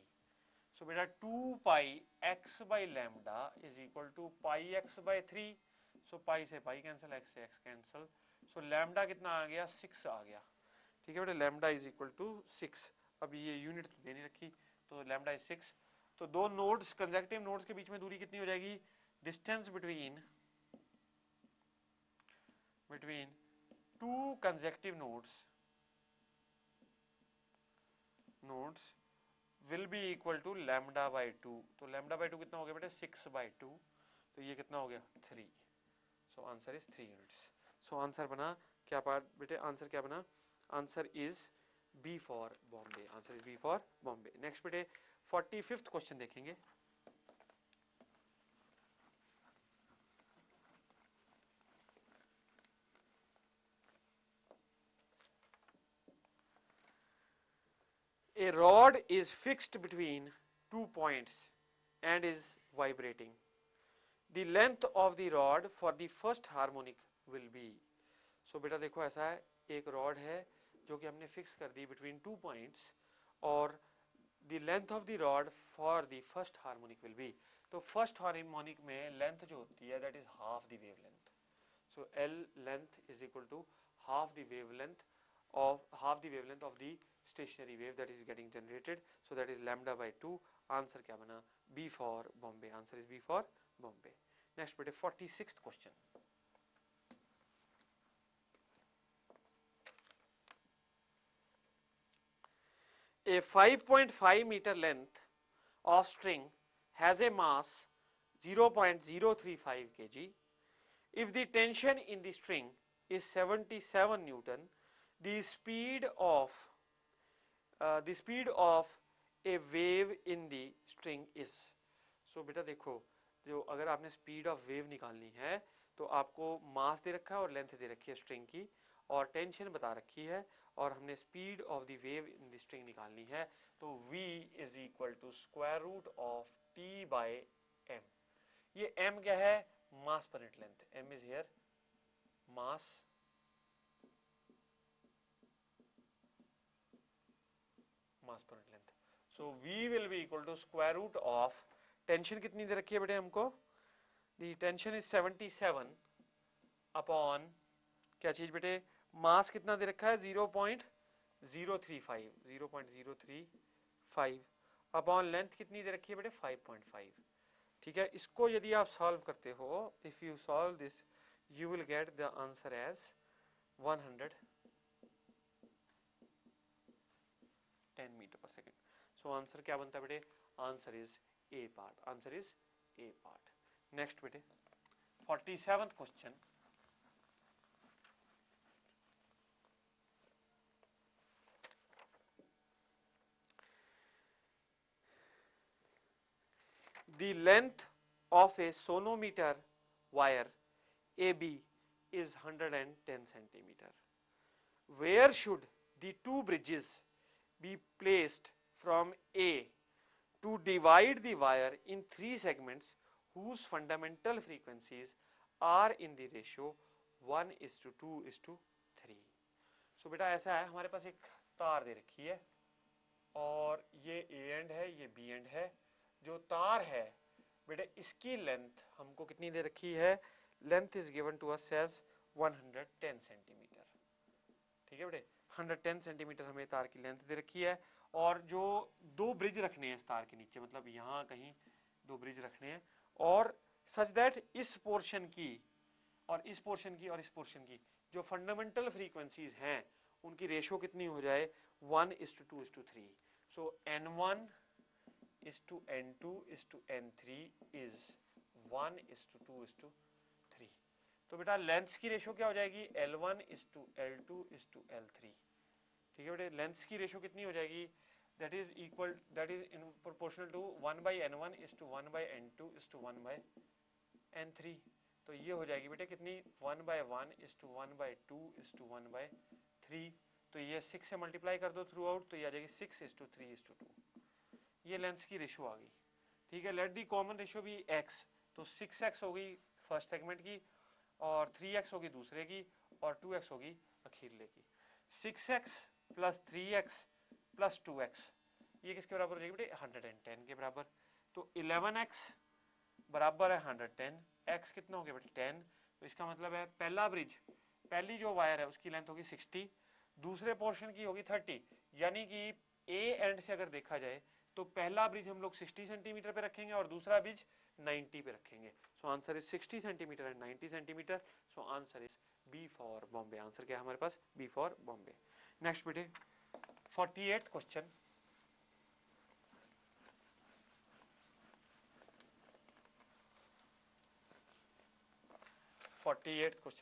[SPEAKER 1] So बेटा 2 pi x by lambda is equal to pi x by 3। So pi से pi cancel, x से x cancel. So lambda कितना आ गया, 6 आ गया। ठीक है बेटा, लैम्डा इज इक्वल टू 6। अब ये यूनिट तो देनी रखी, तो लैम्डा इज 6। तो दो नोड्स, कंसेक्टिव नोड्स के बीच में दूरी कितनी हो जाएगी, distance between two consecutive nodes will be equal to lambda by 2। तो लैम्डा बाई 2 कितना हो गया बेटा, 6 बाई 2। तो ये कितना हो गया, 3। So answer is 3 units. So answer बना क्या पार्ट बेटे, आंसर क्या बना, answer is B for Bombay, answer is B for Bombay. Next बेटे 45th क्वेश्चन देखेंगे। A rod is fixed between two points and is vibrating. The length of the rod for the first harmonic will be. So बेटा देखो ऐसा है, एक rod है जो कि हमने फिक्स कर दी between 2 points और the length of the rod for the first harmonic will be. तो first harmonic में length जो होती है that is half the wavelength. So L length is equal to half the wavelength of the stationary wave that is getting generated. So that is lambda by 2. Answer क्या बना? B for Bombay. Answer is B for Bombay. Next बेटे 46th question. A 5.5 meter length of string has a mass 0.035 kg. If the tension in the string is 77 Newton, the speed of a wave in the string is. So बेटा देखो, जो अगर आपने speed of wave निकालनी है तो आपको मास दे रखा है और लेंथ दे रखी है स्ट्रिंग की और टेंशन बता रखी है और हमने speed of the wave in the string निकालनी है, तो v is equal to square root of t by m. ये m क्या है? मास पर unit length. m is here mass पर unit length. So v will be equal to square root of, tension कितनी दे रखी है बेटे हमको? दी टेंशन इज 77 अपॉन क्या चीज बेटे? मास कितना दे रखा है? 0.035 अपॉन लेंथ कितनी दे रखी है बेटे? 5.5. ठीक है, इसको यदि आप सॉल्व करते हो, if you solve this you will get the answer as 110 metre पर सेकेंड. सो आंसर क्या बनता है बेटे? Answer is A part. Answer is A part. Next बेटे 47th question. The length of a sonometer wire AB is 110 centimeter. Where should the two bridges be placed from A to divide the wire in 3 segments whose fundamental frequencies are in the ratio 1:2:3? So बेटा ऐसा है, हमारे पास एक तार दे रखी है और ये A एंड है, ये B एंड है. जो तार है बेटे इसकी लेंथ हमको कितनी दे रखी है? Length is given to us as 110 centimetre. ठीक है बेटे, 110 सेंटीमीटर हमें तार की लेंथ दे रखी है और जो दो ब्रिज रखने हैं इस तार के नीचे, मतलब यहाँ कहीं दो ब्रिज रखने हैं और सच दैट इस पोर्शन की और इस पोर्शन की और इस पोर्शन की जो फंडामेंटल फ्रीक्वेंसीज हैं उनकी रेशो कितनी हो जाए? 1:2:3. सो N1 is to N2 is to N3 is 1:2:3. तो बेटा लेंथ्स की रेशो क्या हो जाएगी? L1 is to L2 is to L3. ठीक है बेटे, लेंथ्स की रेशो कितनी हो जाएगी? that is in proportional to 1/N1 is to 1/N2 is to 1/N3. तो ये हो जाएगी बेटे कितनी? 1/1 is to 1/2 is to 1/3. तो ये 6 से मल्टीप्लाई कर दो थ्रू आउट, तो ये आ जाएगी 6:3:2. ये लेंस की रेशो आ गई. ठीक है, लेट दी कॉमन रेशो भी x. तो 6x हो गई फर्स्ट सेगमेंट की और 3x होगी दूसरे की और 2x होगी अखीरले की. 6x plus 3x plus 2x ये किसके बराबर हो जाएगी बेटे? 110 के बराबर. तो 11x बराबर है 110. x कितना हो गया बेटे? 10. तो इसका मतलब है पहला ब्रिज, पहली जो वायर है उसकी लेंथ होगी 60, दूसरे पोर्शन की होगी 30. यानी कि ए एंड से अगर देखा जाए तो पहला ब्रिज हम लोग 60 सेंटीमीटर पे रखेंगे और दूसरा ब्रिज 90 पे रखेंगे. So answer is 60 centimetre and 90 centimetre. So answer is B for Bombay. Answer क्या है हमारे पास? B for Bombay. नेक्स्ट बेटे 48th क्वेश्चन.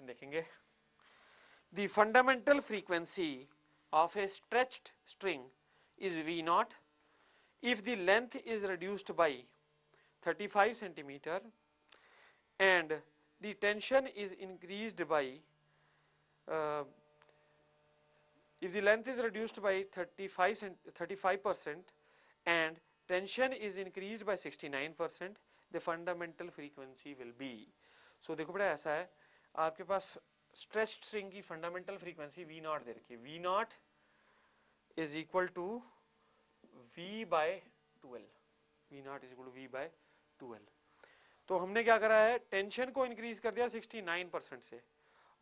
[SPEAKER 1] देखेंगे. The fundamental frequency of a stretched string is V0 if the length is reduced by 35 centimeter and the tension is increased by if the length is reduced by 35% and tension is increased by 69%, the fundamental frequency will be. So देखो बेटा ऐसा है, आपके पास stressed string की fundamental frequency V nought दे रखी है, V nought is equal to V by 12, V nought is equal to V by 12। तो हमने क्या करा है, टेंशन को इंक्रीज कर दिया 69% से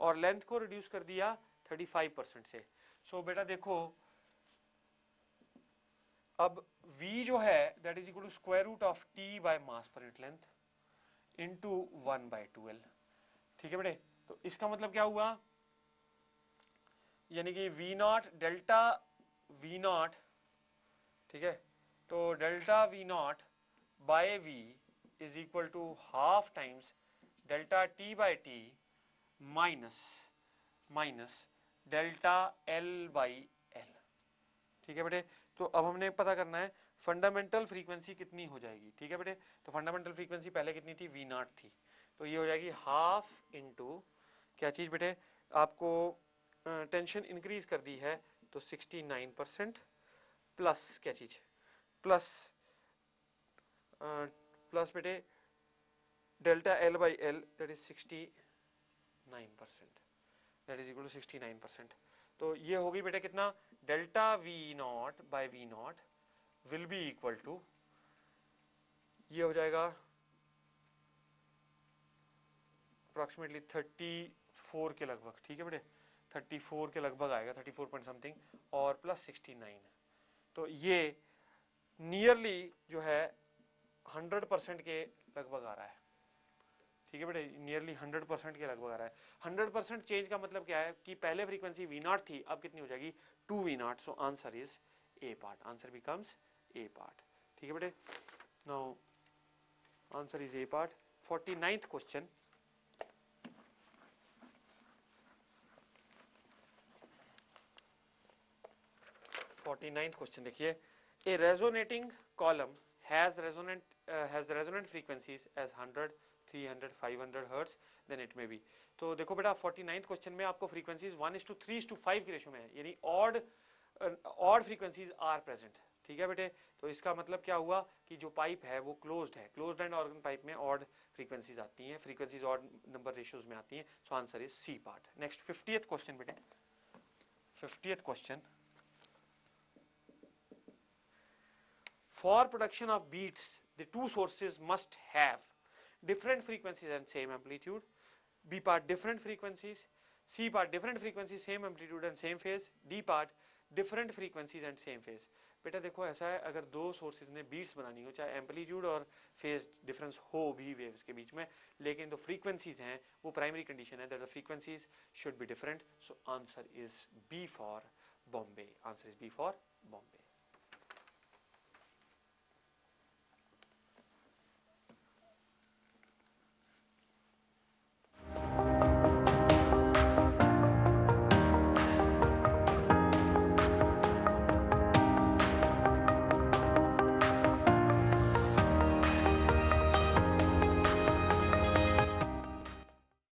[SPEAKER 1] और लेंथ को रिड्यूस कर दिया 35% से। सो बेटा देखो अब V जो है that is equal to square root of T by mass पर यूनिट लेंथ इंटू 1/12। ठीक है बेटे, तो इसका मतलब क्या हुआ, यानी कि V nought delta V nought, ठीक है, तो delta V nought by V is equal to half times delta T by T minus delta L by L। ठीक है बेटे, तो अब हमने पता करना है फंडामेंटल फ्रीक्वेंसी कितनी हो जाएगी। ठीक है बेटे, तो फंडामेंटल फ्रीक्वेंसी पहले कितनी थी, V नॉट थी, तो ये हो जाएगी हाफ इंटू क्या चीज बेटे, आपको टेंशन इंक्रीज कर दी है तो 69% प्लस क्या चीज, प्लस प्लस बेटे delta L by L that is 69%, that is equal to 69%। तो ये होगी बेटे कितना, delta V nought by V nought will be equal to, ये हो जाएगा अप्रोक्सीमेटली 34 के लगभग। ठीक है बेटे, 34 के लगभग आएगा, 34 पॉइंट समथिंग और प्लस 69, तो ये नियरली जो है 100% के लगभग आ रहा है। ठीक है बेटे, नियरली 100% के लगभग आ रहा है। 100% चेंज का मतलब क्या है कि पहले फ्रीक्वेंसी V नॉट थी, अब कितनी हो जाएगी 2V naught. So answer is A part, answer becomes A part. ठीक है बेटे, now answer is A part. 49th question, 49th question देखिए, a resonating column has resonant frequencies as 100, 300, 500 hertz, then it may be। तो देखो बेटा 49th question में आपको frequencies 1:3:5 की रेशो में है, यानी ऑड फ्रीक्वेंसीज आर प्रेजेंट। ठीक है बेटे, तो इसका मतलब क्या हुआ कि जो पाइप है वो क्लोज्ड है, क्लोज्ड एंड ऑर्गन पाइप में ऑड फ्रीक्वेंसीज आती हैं, फ्रीक्वेंसीज ऑड नंबर रेशियोज में आती हैं। So answer is C part. Next 50th question बेटे, 50th question, for production of beats the two sources must have different frequencies and same amplitude, B part different frequencies, C part different frequencies same amplitude and same phase, D part different frequencies and same phase। बेटा देखो ऐसा है, अगर दो sources ने beats बनानी हो, चाहे एम्पलीट्यूड और फेज डिफरेंस हो भी वेव्स के बीच में, लेकिन तो फ्रीक्वेंसीज हैं वो प्राइमरी कंडीशन है that the frequencies should be different. So answer is B for Bombay, answer is B for Bombay.